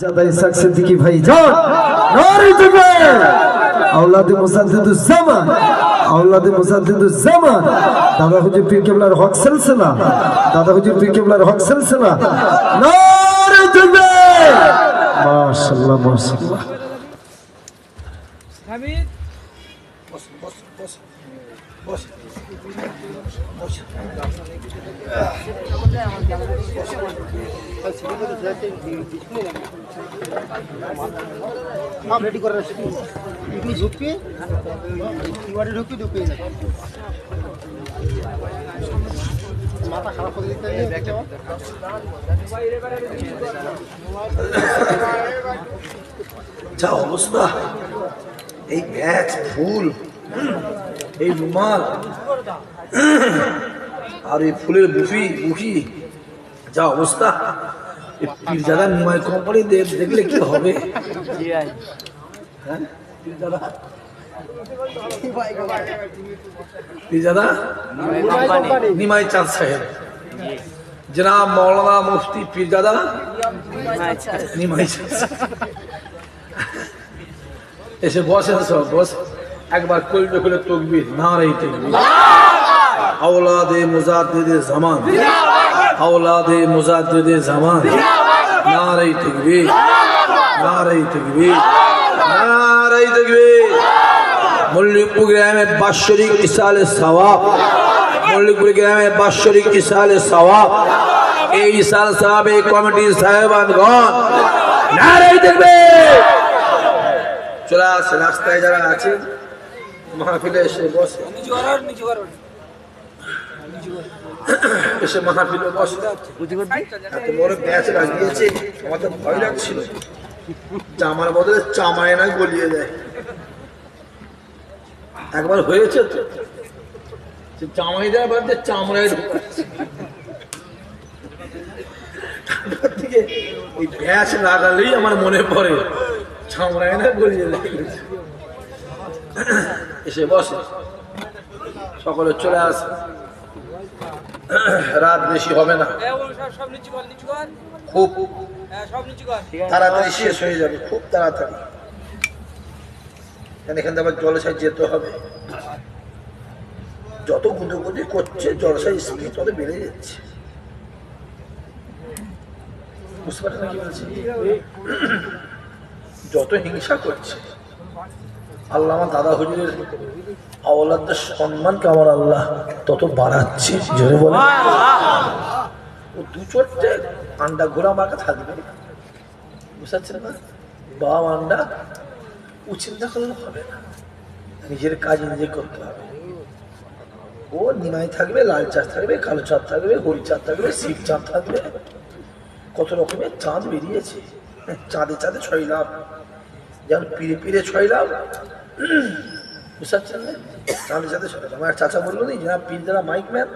ज़्यादा इसाक सिद्दीकी भाई जान नारे तकबीर औलाद मुसद्दिदुज़्ज़मान औलाद मुसद्दिदुज़्ज़मान दादा हुजूर पीर किबलार हक सिलसिला दादा हुजूर पीर किबलार हक सिलसिला नारे तकबीर माशाअल्लाह माशाअल्लाह हामिद बस हाँ रेडी कर रहे हैं इतनी झुक के ढुकी माथा खराब कर देते हैं যা অবস্থা এই ব্যাগ ফুল এই রুমাল আর এই ফুলের বুকি যা অবস্থা এই পীরজাদা নিমাই কোম্পানি দেখলে কি হবে হ্যাঁ পীরজাদা নিমাই চাঁদ সাহেব জনাব মৌলানা মুফতি পীরজাদা নিমাই চাঁদ এসে বসেন সব বস একবার কলবে খুলে তকবীর নারায়ে তাকবীর औलादे मुजाद्दिदे ज़मान औलादे मुजाद्दिदे ज़मान नारे तकबीर नारे तकबीर नारे तकबीर मुल्लिकपुर ग्रामे बाशरिक इसाले सवाब मुल्लिकपुर ग्रामे बाशरिक इसाले सवाब ए इसाल साहब ए कमिटी साहेबानगण नारे तकबीर चला रास्ताয় যারা আছেন মাহফিলে এসে বসে এসে মাহফিলে বসে এত বড় ব্যাচ লাগিয়েছে আমাদের ভয় লাগছিল জামার বদলে চামায় না গলিয়ে দেয় একবার হয়েছে তো চামাই দেওয়ার বাদে চামড়ায় ঢুকাচ্ছে তারপর থেকে ওই ব্যাচ লাগালেই আমার মনে পড়ে চামড়ায় না গলিয়ে দেয় এসে বসে সকলে চলে আসে রাত বেশি হবে না খুব তাড়াতাড়ি শেষ হয়ে যাবে খুব তাড়াতাড়ি এখান থেকে আবার জলসায় যেতে হবে যত গুঁদোগুদি করছে জলসায় স্পিড তত বেড়ে যাচ্ছে বুঝতে পারছেন না কি বলছি যত হিংসা করছে আল্লাহ আমার দাদা হুজুরের আওলাদের সম্মানকে আমার আল্লাহ তত বাড়াচ্ছে জোরে বলে ও দু চোরটে আন্ডা ঘোরা মার্কা থাকবে বুঝতে পারছেন না বাবা আন্ডা ও চিন্তা করলে হবে না নিজের কাজ নিজে করতে হবে ও নিমাই থাকবে লাল চাঁদ থাকবে কালো চাঁদ থাকবে হরি চাঁদ থাকবে শিব চাঁদ থাকবে কত রকমের চাঁদ বেরিয়েছে চাঁদে চাঁদে ছয় লাভ যেমন পিড়ে পিড়ে ছয় লাভ বুঝতে পারছেন না চাঁদের সাথে আমার এক চাচা বললো নি যারা পীরজাদা মাইক ম্যান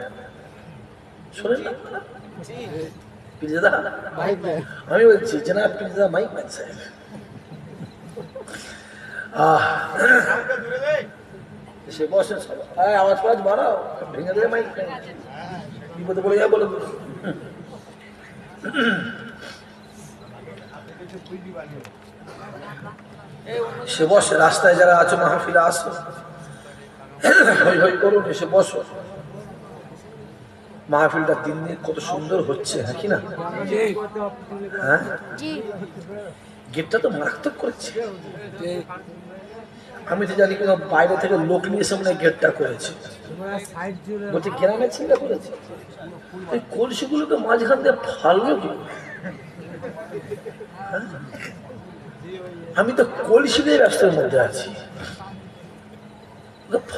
শোনেন না পীরজাদা আমি বলছি যারা পীরজাদা মাইক ম্যান সাহেব সে বসেন সব আওয়াজ ফাওয়াজ বাড়াও ভেঙে দেবে মাইক ম্যান বিপদে বলে যা বলে সে বসে রাস্তায় যারা আছো মাহফিলে আসো হই হই করুন এসে বসো মাহফিলটা দিন দিন কত সুন্দর হচ্ছে হ্যাঁ কি না হ্যাঁ গেটটা তো মারাত্মক করছে আমি তো জানি কোনো বাইরে থেকে লোক নিয়ে এসে মনে গেটটা করেছে বলছে গ্রামের ছেলেটা করেছে এই কলসিগুলোকে মাঝখান দিয়ে ফালবে কি আমি তো কলসি দিয়ে ব্যস্তের মধ্যে আছি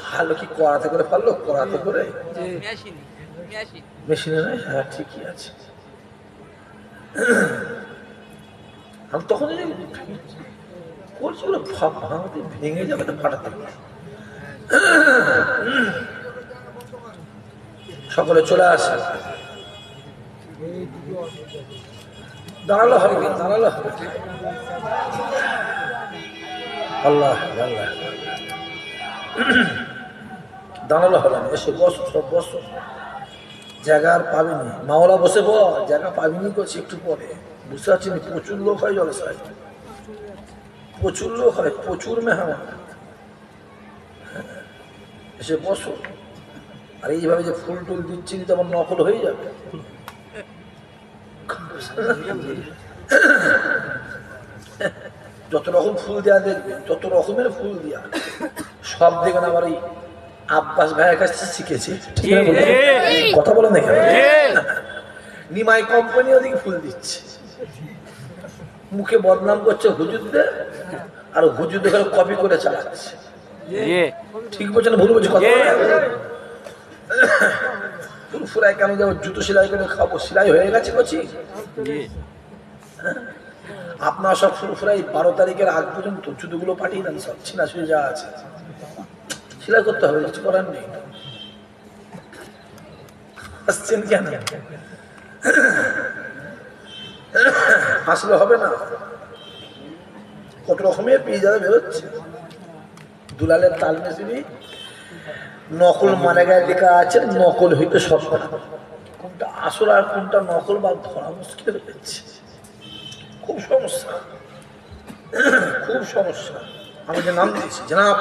ভালো কি করাতে করে পারলো করাতে করে মেশিনে নয় হ্যাঁ ঠিকই আছে আমি তখন কলসিগুলো ভাঙতে ভেঙে যাবে তো ফাটাতে সকলে চলে আসে দাঁড়ালো হবে দাঁড়ালো হবে আল্লাহ আল্লাহ দাঁড়ালো হবে না এসে বসো সব বসো জায়গা আর পাবিনি মাওলা বসে জায়গা পাবিনি করছি একটু পরে বুঝতে পারছি না, প্রচুর লোক হয় জলসায়, প্রচুর লোক হয়, প্রচুর মেহমান। এসে বসো, আর এইভাবে যে ফুল টুল দিচ্ছি তেমন নকল হয়ে যাবে। যত রকম ফুল দেওয়া দেখবে, যত রকমের ফুল দেওয়া, সব দেখেন আমার এই আব্বাস ভাইয়ের কাছে শিখেছি। ঠিক আছে, কথা বলেন দেখেন, নিমাই কোম্পানি ওদিকে ফুল দিচ্ছে, মুখে বদনাম করছে হুজুরদের, আর হুজুরদের কপি করে চালাচ্ছে। ঠিক বলছে না ভুল বলছে? কথা ফুল ফুরাই কেন যাবো? জুতো সেলাই করে খাবো, সেলাই হয়ে গেছে কচি। আপনার সব ফুল ফুরাই 12 তারিখের আগ পর্যন্ত জুতোগুলো পাঠিয়ে দেন, সব ছিনা ছুঁড়ে যা আছে সেলাই করতে হবে, কিছু করার নেই। আসছেন কেন? আসলে হবে না, কত রকমের পিজারা বেরোচ্ছে। দুলালের তাল মেশিনি নকল মানে গায়ে লেখা আছে নকল হইতে সব, কোনটা আসল আর কোনটা নকল বা ধরা মুশকিল হচ্ছে। খুব সমস্যা, খুব সমস্যা। আমি যে নাম দিয়েছি জনাব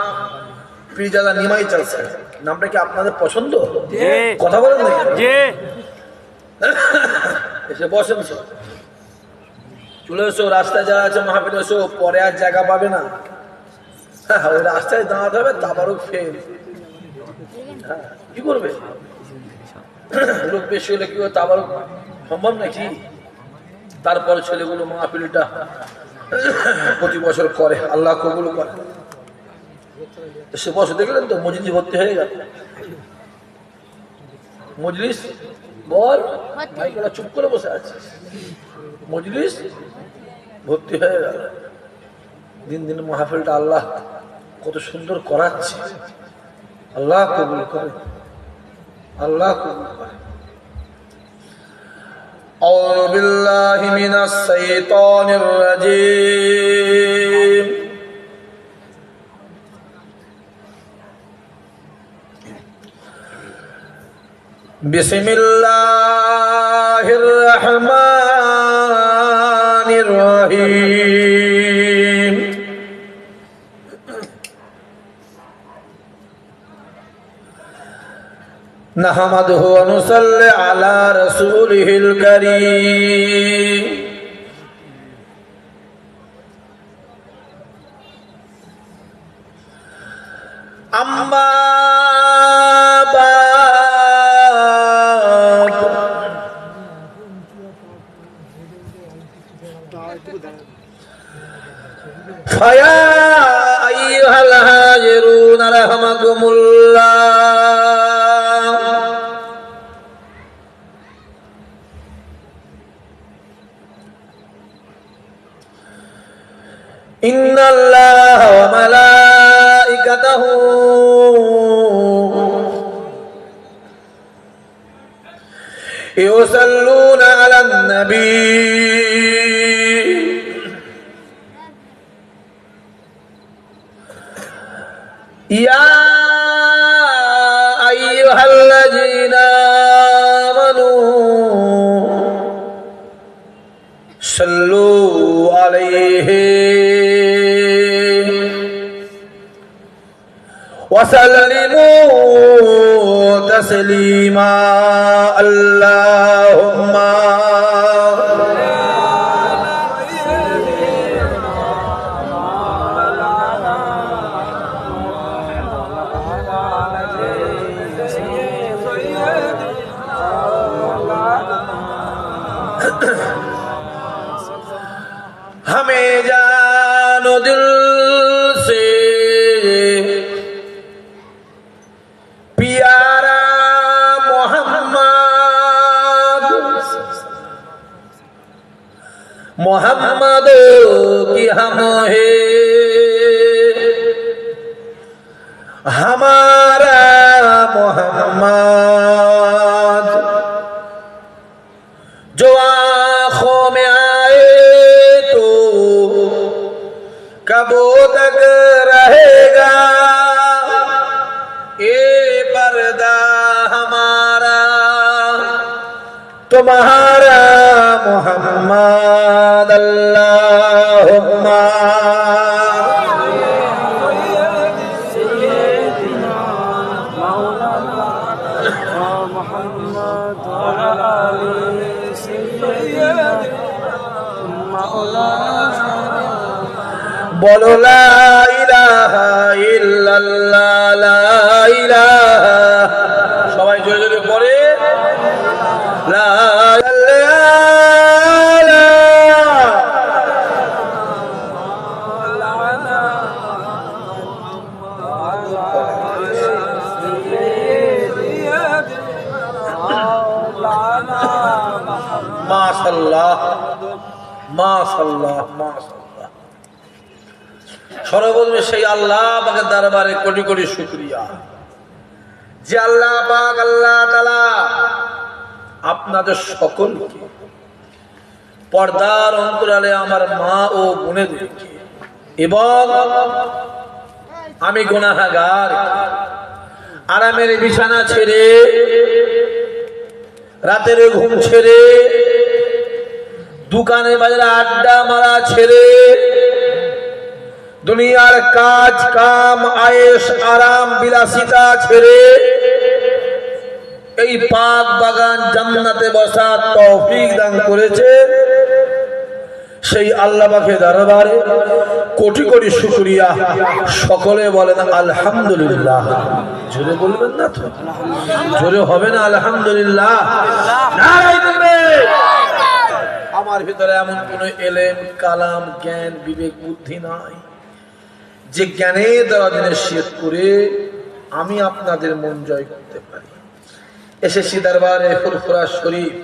পীরজাদা নিমাই চালসা, নামটা কি আপনাদের পছন্দ? কথা বলেন না, এসে বসেন, চলে এসো, রাস্তায় যারা আছে মাহফিলে এসো, পরে আর জায়গা পাবে না। ওই রাস্তায় দাঁড়াতে হবে, তারপরও ফেল। কি করবে? লোক বেশি হলে কি হবে, তারপরও সম্ভব নাকি? তারপরে ছেলেগুলো মাহফিলটা প্রতি বছর করে, আল্লাহ কবুল করে। সে বছর দেখলেন তো মজলিস ভর্তি হয়ে গেল। মজলিস বল, মাইকেরা চুপ করে বসে আছে, মজলিস ভর্তি হয়ে গেল। দিন দিন মাহফিলটা আল্লাহ কত সুন্দর করাচ্ছে। আল্লাহ কবুল করে, আল্লাহ কবুল করে। আউযু বিল্লাহি মিনাশ শাইতানির রাজীম। বিসমিল্লাহির রহমানির রহিম। নাহমাদুহু ওয়া নুসাল্লি আলা রাসূলিহিল কারীম। আম্মা বা'দ, ফায়া আইয়ুহাল হাজিরুন রাহমাকুমুল্লাহ। ইন্নাল্লাহা ওয়া মালাইকাতাহু ইউসাল্লুনা আলান নবী ইয়া আইয়ুহাল্লাযীনা আমানু সাল্লু আলাইহি ওয়া সাল্লিমু তাসলিমা। আল্লাহুম্মা हमें जानो दिल से प्यारा मोहम्मद, मोहम्मद की हम है हमारा मोहम्मद, जो आँखों में आए तो कबो तक रहेगा ये पर्दा हमारा तुम्हारा মুহাম্মাদ আল্লাহুম্মা বলো লা ইলাহা ইল্লাল্লাহ লা ইলাহা সবাই জোরে জোরে পড়ে লা মাশাআল্লাহ মাশাআল্লাহ মাশাআল্লাহ। সর্বপ্রথমে সেই আল্লাহ পাকের দরবারে কোটি কোটি শুকরিয়া যে আল্লাহ পাক আল্লাহ তাআলা আপনাদের সকলকে পর্দার অন্তরালে আমার মা ও বোনেদেরকে এবং আমি গুনাহগার আরামের বিছানা ছেড়ে রাতের ঘুম ছেড়ে দোকানে বাজারে আড্ডা মারা ছেড়ে দুনিয়ার কাজ কাম আয়েশ আরাম বিলাসিতা ছেড়ে এই পাক বাগান জান্নাতে বসার তৌফিক দান করেছে সেই আল্লাহ পাকের দরবারে কোটি কোটি শুকরিয়া। সকলে বলেন আলহামদুলিল্লাহ। জোরে বলবেন না তো? জোরে হবে না আলহামদুলিল্লাহ? নারায়ে তাকবীর। আমার ভিতরে এমন কোন এলেম কালাম জ্ঞান বিবেক বুদ্ধি নাই যে জ্ঞানের দ্বারা নিশ্চিত করে আমি আপনাদের মন জয় করতে পারি। এসেছি দরবারে ফুরফুরা শরীফ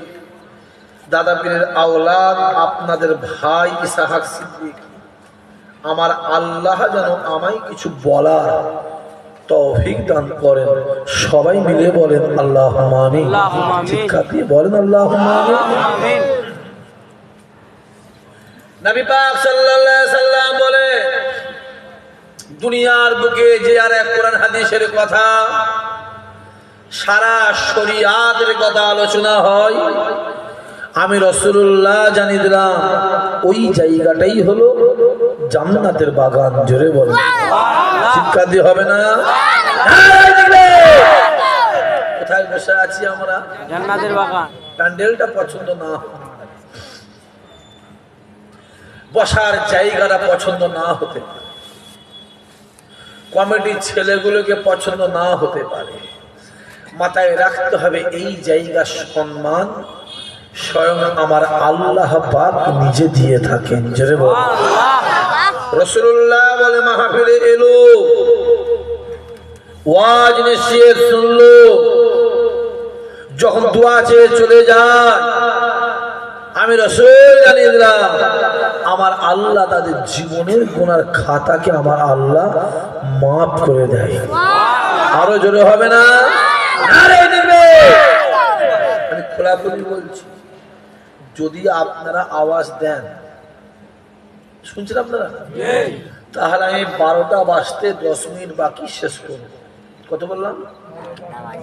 দাদা পীরের আওলাদ আপনাদের ভাই ইসহাক সিদ্দিক। আমার আল্লাহ যেন আমায় কিছু বলার তৌফিক দান করেন। সবাই মিলে বলেন আল্লাহুম্মা আমিন। চিৎকার দিয়ে বলেন আল্লাহুম্মা আমিন। নবী পাক সাল্লাল্লাহু আলাইহি সাল্লাম বলে দুনিয়ার বুকে যে আর এক কোরআন হাদিসের কথা সারা শরিয়াতের কথা আলোচনা হয় আমি রাসূলুল্লাহ জানিয়ে দিলাম ওই জায়গাটাই হলো জান্নাতের বাগান। জোরে বলেন চিৎকার দিয়ে হবে না? কোথায় বসে আছি আমরা? জান্নাতের বাগান। প্যান্ডেলটা পছন্দ না বসার জায়গাটা পছন্দ না হতে পারে, কমিটির ছেলেগুলোকে পছন্দ না হতে পারে, মাথায় রাখতে হবে এই জায়গার সম্মান স্বয়ং আমার আল্লাহ পাক নিজে দিয়ে থাকেন। জোরে বল। রাসূলুল্লাহ বলে মাহফিলে এলো ওয়াজ নসিহত শুনলো যখন দোয়া চেয়ে চলে যায় আমি রাসূল জানিয়ে দিলাম আমার আল্লাহ তাদের জীবনের গুনার খাতাকে আমার আল্লাহ মাফ করে দেয়। আরো জোরে হবে না? নারায়ে তাকবীর। আমি খোলাখুলি বলছি যদি আপনারা আওয়াজ দেন, শুনছেন আপনারা, তাহলে আমি 12টা বাজতে 10 মিনিট বাকি শেষ করব। কত বললাম?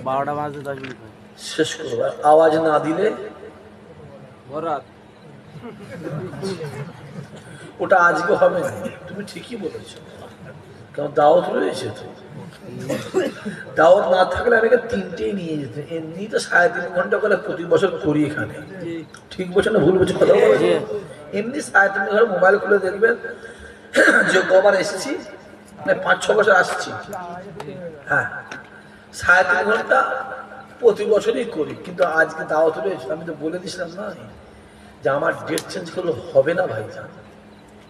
12টা বাজতে 10 মিনিট শেষ করব। আওয়াজ না দিলে ওটা আজকে হবে না। তুমি ঠিকই বলেছো, কারণ দাওয়াত রয়েছে তো। দাওয়াত না থাকলে আমি 3টেই নিয়ে যেত। এমনি তো 3.5 ঘন্টা করে প্রতি বছর করি এখানে। ঠিক বলছো না ভুল বলছো? কথা বলছো। এমনি 3.5 ঘন্টা মোবাইল খুলে দেখবেন যে কবার এসেছি, মানে 5-6 বছর আসছি। হ্যাঁ 3.5 ঘন্টা প্রতি বছরই করি, কিন্তু আজকে দাওয়াত রয়েছে। আমি তো বলে দিছিলাম না যে আমার ডেট চেঞ্জ করলে হবে না ভাইজান,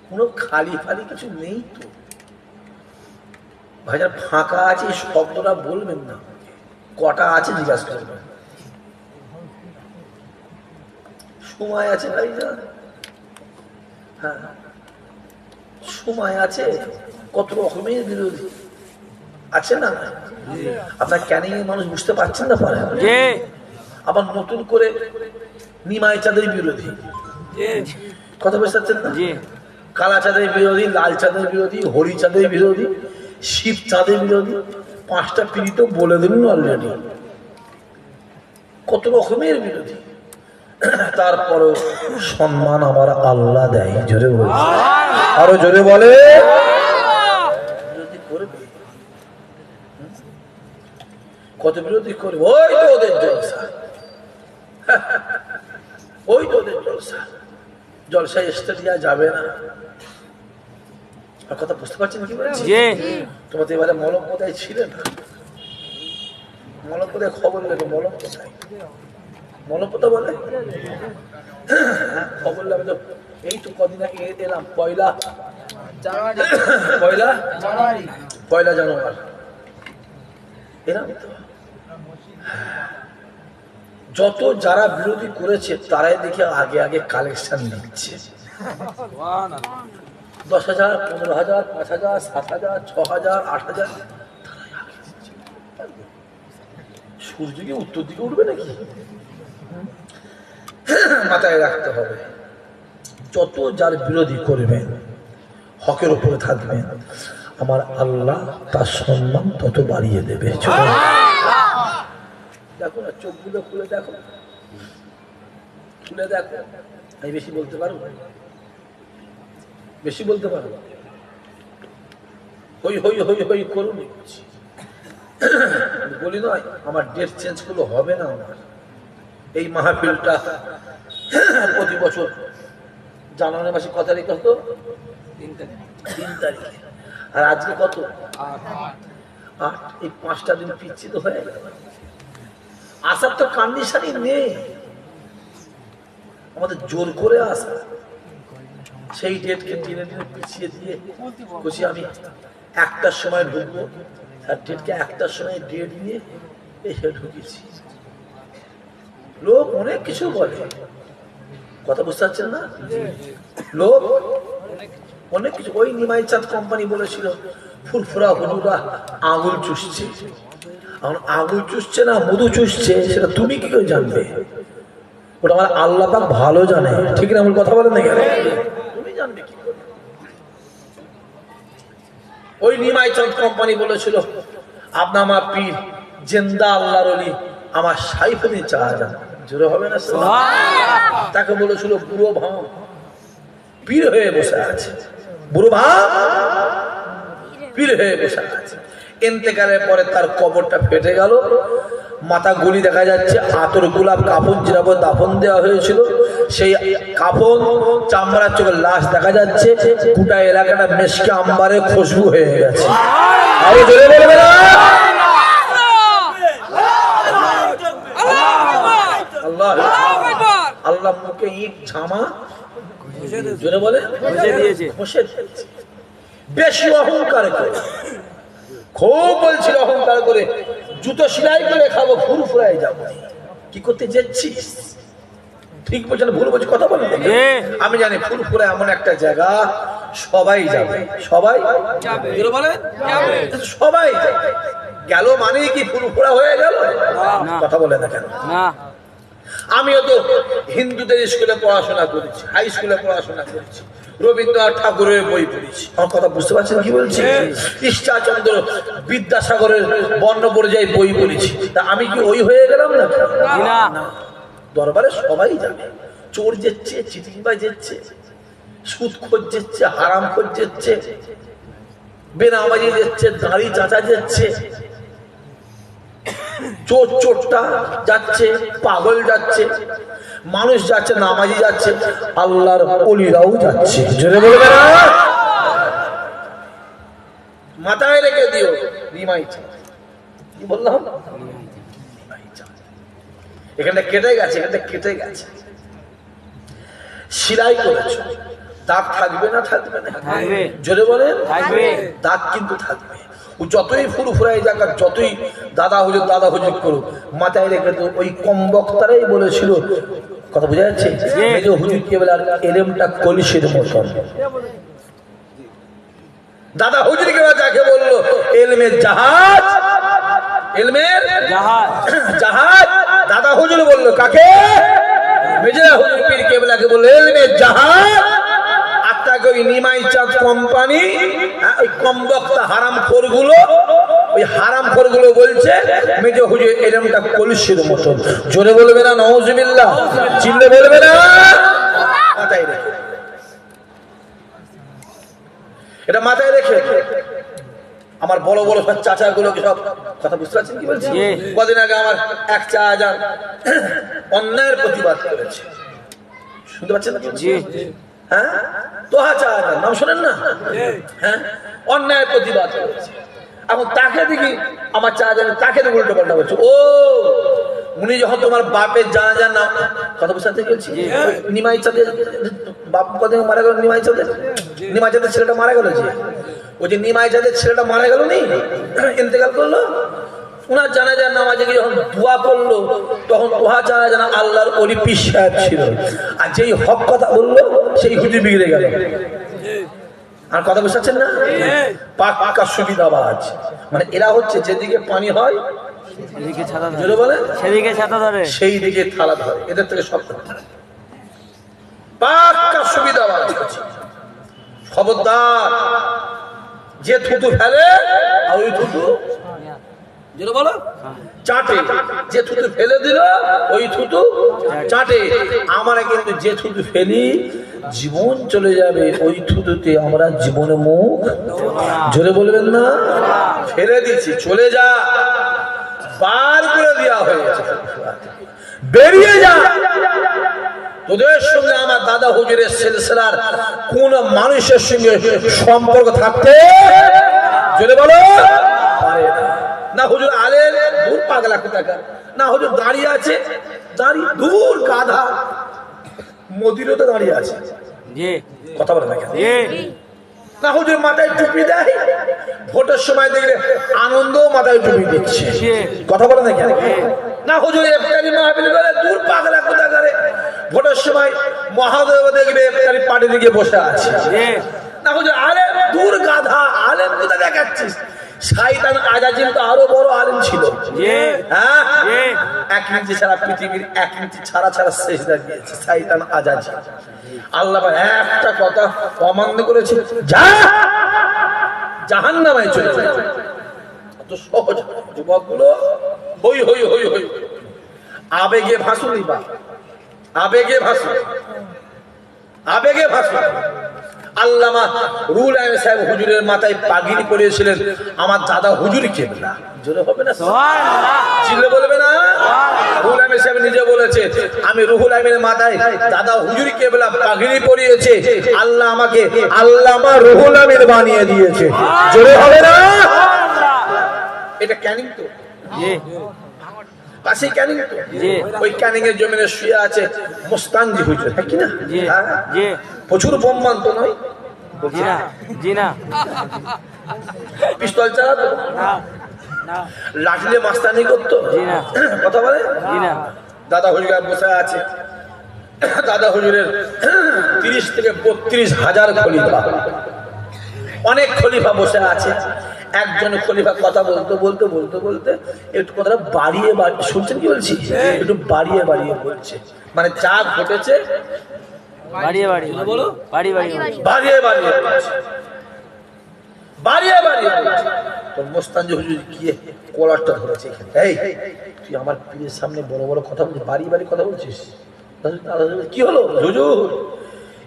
কোনো খালি ফালি কিছু নেই তো ভাইজান। ফাঁকা আছে এই শব্দটা বলবেন না, কটা আছে জিজ্ঞাসা করবেন। সময় আছে ভাইজান, হ্যাঁ সময় আছে। কত রকমের বিরোধী আছে না? আপনার ক্যানিং মানুষ বুঝতে পারছেন না পারে। আবার নতুন করে নিমাই চাঁদের বিরোধী, কথা বুঝতে পারছেন না? কালা চাঁদের বিরোধী, লাল চাঁদের বিরোধী, হরি চাঁদের বিরোধী, শিব চাঁদের বিরোধী। 5টা পীড়িত বলে দিলেন অলরেডি। কত রকমের বিরোধী। তারপরেও সম্মান আমার আল্লাহ দেয়। জোরে বলে, আরো জোরে বলে। বিরোধী করবে, কত বিরোধী করবে, ওই তো ওদের জলসা, ওই তো ওদের জলসা। জলসায় আসতে দেওয়া যাবে না। কথা বুঝতে পারছেন কি বলছি? তোমাদের এবারে মলম কোথায় ছিলেন? মলম কোথায় খবর নেবে? মলম কোথায়? মলম কোথায় বলে খবর নেবে তো। এই তো কদিন আগে এলাম, পয়লা জানুয়ারি এলাম তো। যত যারা বিরোধী করেছে তারাই দেখে আগে আগে কালেকশন নিচ্ছে। 10,000, 15,000, 5,000, 7,000, 6,000, 8,000 সূর্য কি উত্তর দিকে উঠবে নাকি? মাথায় রাখতে হবে, যত যার বিরোধী করবেন, হকের উপরে থাকবেন, আমার আল্লাহ তার সম্মান তত বাড়িয়ে দেবে। দেখো না, চোখগুলো খুলে দেখো, খুলে দেখো। আমি বেশি বলতে পারবো? বেশি বলতে পারবো? হই হই হই হই করুন বলি নয়, আমার ডেট চেঞ্জ করলে হবে না। আমার এই মাহফিলটা প্রতি বছর জানুয়ারি মাসে কত তারিখ হতো? 3 তারিখে। আর আজকে কত? 8। এই 5টা দিন পিছিয়ে তো হয়ে গেল। আসার তো কন্ডিশনই নেই, আমাদের জোর করে আসা। সেই ডেটকে টেনে টেনে পিছিয়ে দিয়ে খুশি আমি 1টার সময় ঢুকবো, আর ডেটকে 1টার সময় ডেট নিয়ে এসে ঢুকেছি। লোক অনেক কিছু বলে, কথা বুঝতে পারছেন না? লোক অনেক কিছু। ওই নিমাই চাঁদ কোম্পানি বলেছিল ফুরফুরা হুজুরা আঙুল চুষছে। এখন আঙুল চুষছে না মধু চুষছে সেটা তুমি কি করে জানবে? ওটা আমার আল্লাহ পাক ভালো জানে, ঠিক না? আমার কথা বলেন না কেন? তুমি জানবে কি করে? ওই নিমাই চাঁদ কোম্পানি বলেছিল আপনার আমার পীর জিন্দা আল্লাহর ওলি আমার সাইফুদ্দিন শাহজাহান। জোরে হবে না? তাকে বলেছিল বুড়ো ভাম পীর হয়ে বসে আছে, বুড়ো ভাম পীর হয়ে বসে আছে। ইন্তেকালের পরে তার কবরটা ফেটে গেল, মাথা গুলি দেখা যাচ্ছে, আতর গোলাপ কাফন যেভাবে দাফন দেওয়া হয়েছিল সেই কাফন চামড়া চোখের লাশ দেখা যাচ্ছে। গোটা এলাকাটা মেশকে আম্বারে খুশবু হয়ে গেছে। আরো জোরে বলবে না? আল্লাহ আল্লাহ মুখে ইট ঝামা জোরে বলে বসে দিয়েছে। বেশি অহংকার করে, খুব বলছিল অহংকার করে, জুতো সেলাই করে খাবো, ফুরফুরায় যাবো। কি করতে যাচ্ছিস? ঠিক বলছে না ভুল বলছি? কথা বলেন। আমি জানি ফুরফুরা এমন একটা জায়গা সবাই যাবে, সবাই বলেন সবাই যাবে। গেল মানে কি ফুরফুরা হয়ে গেল? কথা বলে না কেন? আমিও তো হিন্দুদের স্কুলে পড়াশোনা করেছি, হাই স্কুলে পড়াশোনা করেছি, রবীন্দ্রনাথ ঠাকুরের বই পড়েছি। আমার কথা বুঝতে পারছেন কি বলছি? ঈশ্বরচন্দ্র বিদ্যাসাগরের বর্ণ পর্যায়ে বই পড়েছি। তা আমি কি ওই হয়ে গেলাম না? দরবারে সবাই যাবে। চোর যেচ্ছে, চিটিংবাজ যেচ্ছে, সুদ খোঁজ যেচ্ছে, হারাম খোঁজ যেচ্ছে, বেনামাজি যেচ্ছে, দাঁড়ি চাচা যেচ্ছে, চোর চোরটা যাচ্ছে, পাগল যাচ্ছে, মানুষ যাচ্ছে, নামাজি যাচ্ছে, আল্লাহর ওলিরাও যাচ্ছে। জোরে বলবে না? মাথায় রেখে দিও নিমাই চাঁদ। কি বললাম? এখানটা কেটে গেছে, এখানটা কেটে গেছে, সিলাই করেছো, দাগ থাকবে না? থাকবে না? জোরে বলেন দাগ কিন্তু থাকবে। যতই ফুরফুরাই যাক, যতই দাদা হুজুর করুক, মাথায় রেখে তো ওই কম বক্তারাই বলেছিল, কথা বোঝা যাচ্ছে? হুজুর কি বলে, এলেমটা কলিশের মতন। দাদা হুজুর কে যাকে বললো এলমের জাহাজ, এলমের জাহাজ, দাদা হুজুর বললো কাকে? মেজরা হুজুর পীর কেবলাকে বললো এলমের জাহাজ। নিমাই চাঁদ কোম্পানি ওই কম বক্তা হারাম খোরগুলো ওই হারাম খোরগুলো বলছে মেজো হুজুর এরমটা কলসির মতন। জোরে বলবে না নাউজুবিল্লাহ, চিল্লে বলবে না। মাথায় রেখে, এটা মাথায় রেখে আমার বড় বড় সব চাচা গুলোকে সব কথা বুঝতে পারছেন কি বলছি? কদিন আগে আমার এক চাচা অন্যায়ের প্রতিবাদ করেছে, শুনতে পাচ্ছেন না? হ্যাঁ, তোহা চাচা নাম শোনেন না? হ্যাঁ, অন্যায়ের প্রতিবাদ করেছে। এখন তাকে দেখি আমার চাচা তাকে দেখে উল্টো পাল্টা বলছে, ও উনি যখন তোমার বাপের জানাজার নাম কথা বুঝতে বলছি, নিমাই চাঁদের বাপ কদিন মারা গেল, নিমাই চাঁদের ছেলেটা মারা গেল, যে ওই যে নিমাই চাঁদের ছেলেটা মারা গেল নি, ইন্তেকাল করলো, ওনার জানাজার নামাজে গিয়ে যখন দোয়া করলো তখন তোহা জানা জানা আল্লাহর ওলি পীর সাহেব ছিল, আর যেই হক কথা বললো সেই হুজুর বিগড়ে গেল। আর কথা বুঝতে না? পাক্কা সুবিধাবাজ, মানে এরা হচ্ছে যেদিকে পানি হয় সেদিকে ছাতা ধরে, জোরে বলে সেদিকে ছাতা ধরে, সেই দিকে থালা ধরে, এদের থেকে সব পাক্কা সুবিধাবাজ। খবরদার, যে থুতু ফেলে আর ওই থুতু জোরে বলো চাটে, যে থুতু ফেলে দিল ওই থুতু চাটে। আমরা কিন্তু যে থুতু ফেলি জীবন চলে যাবে, ওই থুতুতে আমরা জীবনে মুখ জোরে বলবেন না, ফেলে দিচ্ছি, চলে যা, বার করে দেওয়া হয়েছে, বেরিয়ে যা। তোদের সঙ্গে আমার দাদা হুজুরের সিলসিলার কোন মানুষের সঙ্গে সম্পর্ক থাকতে জোরে বলো পারে না। হুজুর আলেন দূর পাগলা কোথাকার, না হুজুর দাঁড়িয়ে আছে, দাঁড়িয়ে দূর গাধা মদিরও তো দাঁড়িয়ে আছে, কথা বলে না কেন? না হুজুর মাথায় টুপি দেয়, ভোটের সময় দেখলে আনন্দ মাথায় টুপি দিচ্ছে, কথা বলে না কেন? না হুজুর ইফতারি মাহফিল করে, দূর পাগলা কোথাকারে ভোটের সময় মহাদেব দেখবে ইফতারি পার্টি দিকে বসে আছে। না হুজুর আলেম দূর গাধা, আলেম কোথা দেখাচ্ছিস? শয়তান আজাজিল তো আরো বড় আলেম ছিল, হ্যাঁ, 1 ইঞ্চি ছাড়া পৃথিবীর 1 ইঞ্চি ছাড়া ছাড়া সেজদা দিয়েছে শয়তান আজাজিল। আল্লাহ একটা কথা অমান্য করেছে, যা জাহান্নামে চলে যা। তো সহজ যুবকগুলো হই হই হই হই আবেগে ভাসুনি, বা আবেগে ভাসুন, আবেগে ভাসুন। আল্লামা রুহুল আমিন সাহেব হুজুরের মাথায় পাগড়ি পরিয়েছিলেন আমার দাদা হুজুর কেবলা, জোরে হবে না, চিল্লে বলবে না? রুহুল আমিন সাহেব নিজে বলেছে, আমি রুহুল আমিনের মাথায় দাদা হুজুর কেবলা পাগড়ি পরিয়েছে, আল্লাহ আমাকে আল্লামা রুহুল আমিন বানিয়ে দিয়েছে, জোরে হবে না? এটা ক্যানিং তো পাশে ক্যানিং তো, ওই ক্যানিং এর জমিনে শুয়ে আছে মুস্তানজি হুজুর, হ্যাঁ কি না? প্রচুর বোম্বান তো নয়, পিস্তল চালাতো, লাঠি মাস্তানি করতো, কথা বলে। দাদা হুজুর বসে আছে, দাদা হুজুরের 30 থেকে 32 হাজার খলিফা, অনেক খলিফা বসে আছে। একজন খলিফা কথা বলতে বলতে বলতে বলতে একটু কথাটা বাড়িয়ে বাড়িয়ে, শুনছেন কি বলছি? একটু বাড়িয়ে বাড়িয়ে বলছে, মানে যা ঘটেছে বাড়িয়ে বাড়িয়ে বলো, বাড়িয়ে বাড়িয়ে বাড়িয়ে বাড়িয়ে বাড়িয়ে বাড়িয়ে তো মোস্তানজি হুজুর গিয়ে কলারটা ধরেছে, এই তুই আমার পীরের সামনে বড় বড় কথা বলছিস, বাড়িয়ে বাড়িয়ে কথা বলছিস, কি হলো হুজুর?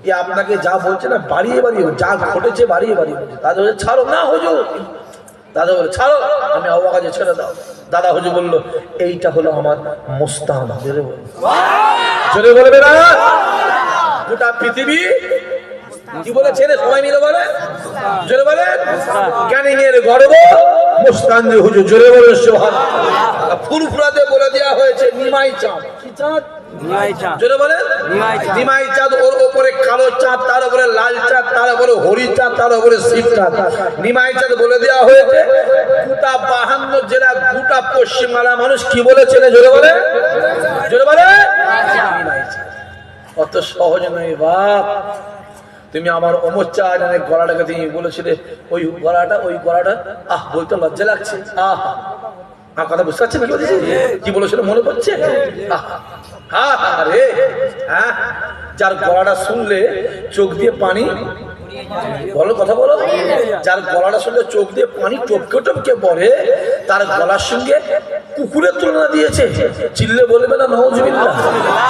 এ আপনাকে যা বলছে না বাড়িয়ে বাড়িয়ে, যা ঘটেছে বাড়িয়ে বাড়িয়ে বলছে। দাদা বলছে ছাড়ো না হুজুর, দাদা বলে ছাড়ো, আমি আবু বকর ছেড়ে দাও। দাদা হুজুর বললো এইটা হলো আমার মোস্তান, জোরে বলবে না? গোটা পৃথিবী কি বলেছে সবাই মিলে বলে, জোরে বলে ক্যানিং এর গর্ব মুস্তানজি হুজুর, জোরে বলে সুবহানাল্লাহ। ফুরফুরাতে বলে দেওয়া হয়েছে নিমাই চাঁদ, কি চাঁদ? জোরে বলে নিমাই চাঁদ, ওর উপরে কালো চাঁদ, তার উপরে লাল চাঁদ, তার উপরে হরি চাঁদ, তার উপরে শিব চাঁদ। নিমাই চাঁদ বলে দেওয়া হয়েছে গোটা 52 জেলা, গোটা পশ্চিমবাংলা মানুষ কি বলেছে, জোরে বলে, জোরে বলে নিমাই চাঁদ। অত সহজ নয় বাপ, তুমি আমার অমর চাঁদের গলাটাকে তুমি বলেছিলে, ওই গলাটা আহ বলতে লজ্জা লাগছে, আহ আমার কথা বুঝতে পারছেন কি বলেছিল, মনে পড়ছে? রে হ্যাঁ, যার গলাটা শুনলে চোখ দিয়ে পানি বলো কথা বলো। যার গলাটার সঙ্গে চোখ দিয়ে পানি টপকে টপকে পড়ে, তার গলার সঙ্গে কুকুরের তুলনা দিয়েছে। চিল্লে বলবে না নাউজুবিল্লাহ?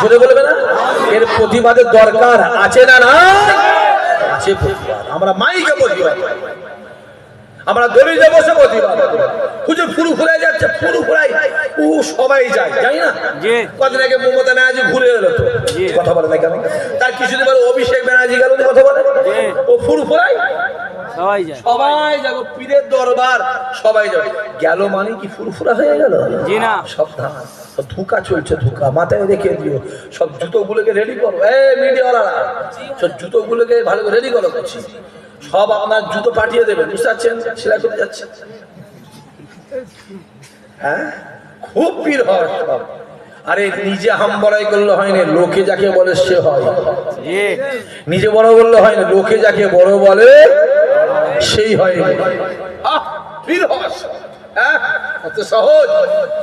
জোরে বলবে না? এর প্রতিবাদের দরকার আছে না? না আছে প্রতিবাদ। আমরা মাইকে প্রতিবাদ, আমরা দলিলে বসে প্রতিবাদ। হুজুর ফুরু ফুরাই যাচ্ছে, ফুরু ফুরাই ও সবাই যায়, জানি না? কদিন আগে মমতা ব্যানার্জি ঘুরে এলো তো, কথা বলে না কেন? তার কিছুদিন পরে অভিষেক ব্যানার্জি গেল, কথা বলে ও ফুরু ফুরাই সবাই যায়, সবাই যাবো পীরের দরবার, সবাই যাবে। গেল মানে কি ফুরফুরা হয়ে গেল? জি না। সাবধান, ধোঁকা চলছে, ধোঁকা মাথায় রেখে দিও। সব জুতোগুলোকে রেডি করো, মিডিয়াওয়ালারা সব জুতোগুলোকে ভালো করে রেডি করো। করছি সব আপনার জুতো পাঠিয়ে দেবেন, বুঝতে পারছেন? সেলাই করতে যাচ্ছে, হ্যাঁ খুব ভিড় হয় সব। আরে নিজে হাম বড়াই করলে হয় না, লোকে যাকে বলে সে হয়। নিজে বড় বললে হয় না, লোকে যাকে বড় বলে সেই হয়। ভিড় হয়, হ্যাঁ কত সহজ।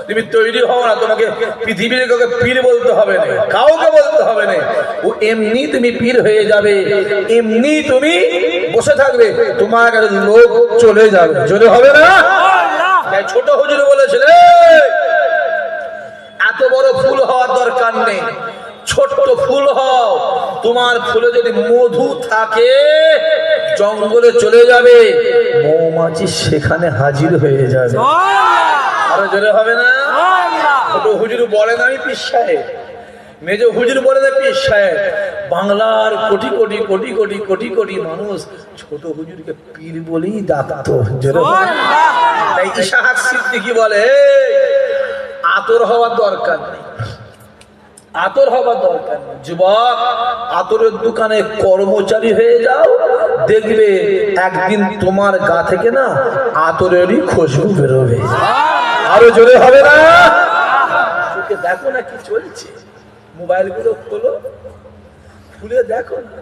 তুমি তৈরি হও না, তোমাকে পৃথিবীর কাউকে পীর বলতে হবে না, কাউকে বলতে হবে না। ও এমনি তুমি পীর হয়ে যাবে, এমনি তুমি বসে থাকবে, তোমার কাছে লোক চলে যাবে। জোরে হবে না? তাই ছোট হুজুর বলেছিল, এত বড় ফুল হওয়ার দরকার নেই, ছোট্ট ফুল হও। তোমার ফুলে যদি মধু থাকে, জঙ্গলে চলে যাবে, মৌমাছি সেখানে হাজির হয়ে যাবে। আরো জোরে হবে না? ছোট হুজুর বলে না আমি পীর সাহেব, মেজ হুজুর বলে না পীর সাহেব। বাংলার কোটি কোটি কোটি কোটি কোটি কোটি মানুষ ছোট হুজুরকে পীর বলেই ডাকতো। জোরে হবে না? তাই ইশাহাক সিদ্দিকী বলে, আতর হওয়ার দরকার নেই, আতর হওয়ার দরকার নেই। যুবক, আতরের দোকানে কর্মচারী হয়ে যাও, দেখবে একদিন তোমার গা থেকে না আতরেরই খুশবু বেরোবে। আরো জোরে হবে না? চোখে দেখো না কি চলছে, মোবাইল গুলো খোলো, খুলে দেখো না।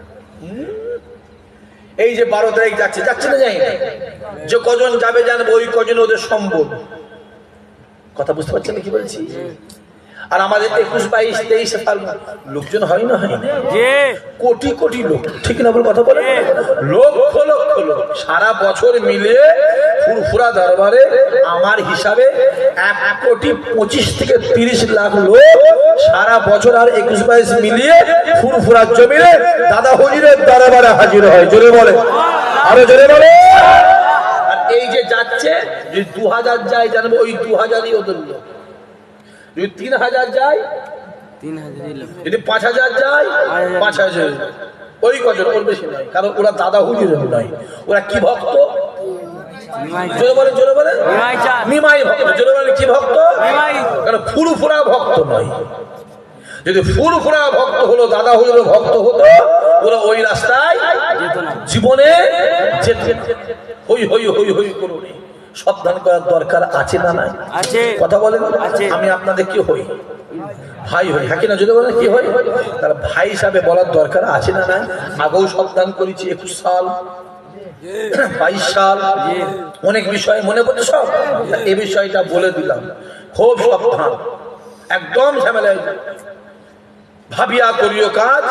এই যে 12 তারিখ যাচ্ছে, যাচ্ছে না যাই না, যে কজন যাবে জানবো, ওই কজন ওদের সম্বল। কথা বুঝতে পারছেন কি বলছি? আর আমাদের 21, 22, 23 লোকজন হয় না, হয় না, কোটি কোটি লোক, ঠিক না বল? কথা বলে লক্ষ লক্ষ লোক সারা বছর মিলিয়ে ফুরফুরা দরবারে আমার হিসাবে 1,25,000 থেকে 30 লাখ লোক সারা বছর আর 21, 22 মিলিয়ে ফুরফুরার জমিনে দাদা হুজুরের দরবারে হাজির হয়। জোরে বলে, আরো জোরে বলে। আর এই যে যাচ্ছে, যদি 2000 যায় জানবো, ওই 2000ই ওদের লোক। যদি 3000 যায়, 3000 লোক। যদি 5000 যায়, 5000, ওই কজন, ওর বেশি নয়। কারণ ওরা দাদা হুজুরের নয়, ওরা কি ভক্ত? জোরে বলে, জোরে বলে, নিমাই ভক্ত। জোরে বলে, কি ভক্ত? কারণ ফুরফুরা ভক্ত নয়। যদি ফুরফুরা ভক্ত হলো, দাদা হুজুরের ভক্ত হতো, ওরা ওই রাস্তায় জীবনে যেতে। হই হই হই হই করুন, সাবধান করার দরকার আছে না নাই? কথা বলেন। আমি আপনাদের কি হই? ভাই হই, হ্যাঁ কিনা? যদি বলেন কি হই, তার ভাই হিসাবে বলার দরকার আছে না নাই? আগেও সাবধান করেছি, 21 সাল, 22 সাল, অনেক বিষয় মনে পড়ছে সব। এই বিষয়টা বলে দিলাম, খুব সাবধান, একদম ঝামেলা। ভাবিয়া করিও কাজ,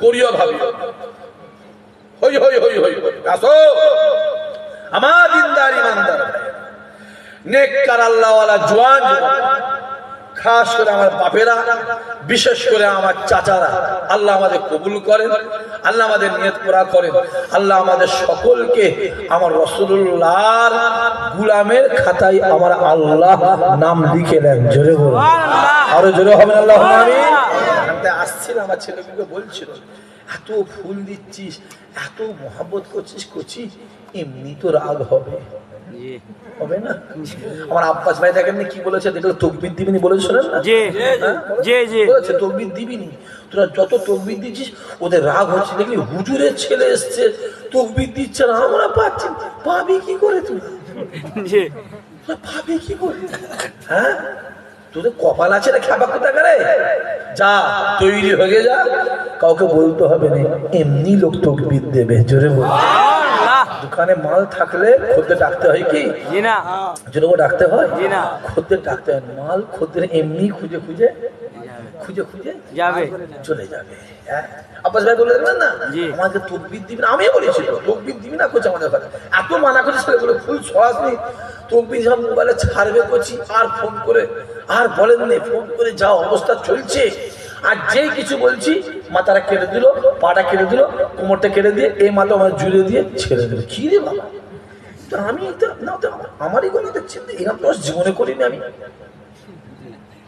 করিও ভাবিও। হই হই হই হই, আসো আমার দিনদার ইমানদার নেককার আল্লাহওয়ালা জওয়ান, খাস করে আমার বাপেরা, বিশেষ করে আমার চাচারা, আল্লাহ আমাদের কবুল করেন, আল্লাহ আমাদের নিয়ত পুরা করেন, আল্লাহ আমাদের সকলকে আমার রাসূলুল্লাহর গোলামের খাতায় আমার আল্লাহ নাম লিখে দেন। জোরে বলুন, আরো জোরে হবেন আল্লাহুম্মা আমিন। আসছিল আমার ছেলেগুলোকে বলছিল, এত ফুল দিচ্ছিস, এত মহব্বত করছিস, করছিস, এমনি তো রাগ হবে, হবে না? আমার আব্বাস ভাই দেখেন কি বলেছে, দেখলে তকবির দিবিনি বলেছে, শোনেন না? বলেছে তকবির দিবিনি, তোরা যত তকবির দিচ্ছিস ওদের রাগ হচ্ছে। দেখলি হুজুরের ছেলে এসছে, তকবির দিচ্ছে না, আমরা পাচ্ছি, পাবি কি করে? তুই পাবি কি করে? হ্যাঁ, তোদের কপাল আছে না খেপা কোথা করে? যা তৈরি হয়ে যা, কাউকে বলতে হবে না, এমনি লোক তকবির দেবে। জোরে বল। দোকানে মাল থাকলে খদ্দের ডাকতে হয় কি? জোরে ডাকতে হয়, খদ্দের ডাকতে হয়। মাল খদ্দের এমনি খুঁজে খুঁজে খুঁজে খুঁজে যাবে চলে যাবে। হ্যাঁ আব্বাস ভাই বলে দেবেন না জি। আমাকে তকবির দিবি না, আমিও বলেছিল তকবির দিবি না করছে আমাদের ঘরে, এত মানা করছে ছেলেগুলো ফুল সরাসরি তকবির সব মোবাইলে ছাড়বে করছি, আর ফোন করে আর বলেন না, ফোন করে যা অবস্থা চলছে, আর যেই কিছু বলছি মাথাটা কেটে দিল, পাটা কেটে দিল, কোমরটা কেটে দিয়ে এই মাথা আমার জুড়ে দিয়ে ছেড়ে দিল। কি রে বাবা, তো আমি তো না, তো আমারই গলা দেখছি, এরকম তো জীবনে করিনি আমি।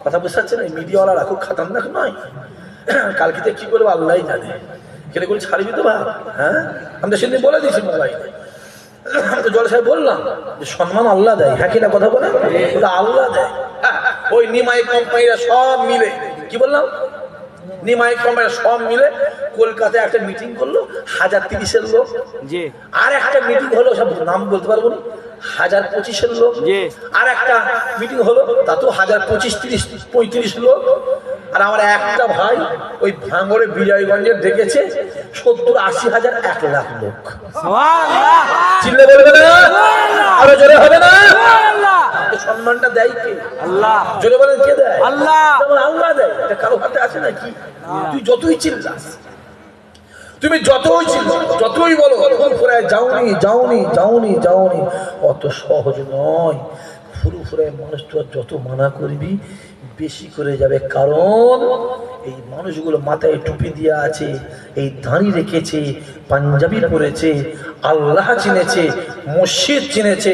কথা বুঝতে পারছেন, এই মিডিয়াওয়ালারা খুব খাতারনাক নয়? কালকে কি করবো আল্লাহ জানে। কেটে করে ছাড়বি তো ভাই? হ্যাঁ আমি তো সেদিন বলে দিয়েছি মোবাইলে, আমি তো জলসায় বললাম যে সম্মান আল্লাহ দেয়। হ্যাঁ কিনা কথা বলে, ওটা আল্লাহ দেয়। ওই নিমাই কোম্পানিরা সব মিলে, কি বললাম, নিমাই কোম্পানিরা সব মিলে কলকাতায় একটা মিটিং করলো, 1030-এর লোক। জি আর একটা মিটিং হলো, সব নাম বলতে পারবো না, 1025-এর লোক। জি। আর একটা মিটিং হলো, তাতেও 1025-30-35 লোক। আর আমার একটা ভাই ওই ভাঙড়ে বিজয়গঞ্জের ডেকেছে 70-80 হাজার 1 লাখ লোক। সুবহানাল্লাহ চিল্লে বলবে না, আরো জোরে হবে না? সুবহানাল্লাহ এই সম্মানটা দেয় কে? আল্লাহ জোরে বলেন কে দেয়? আল্লাহ। যেমন আল্লাহ দেয়, এটা কারো হাতে আছে নাকি? তুই যতই চিল্লাস, তুমি যতই চিল্লো, যতই বলো ফুরফুরায় যাওনি যাওনি যাওনি যাওনি, অত সহজ নয়। ফুরফুরায় মানুষ তো যত মানা করবি বেশি করে যাবে, কারণ এই মানুষগুলো মাথায় টুপি দিয়ে আছে, এই দাঁড়ি রেখেছে, পাঞ্জাবি পরেছে, আল্লাহ চিনেছে, মসজিদ চিনেছে,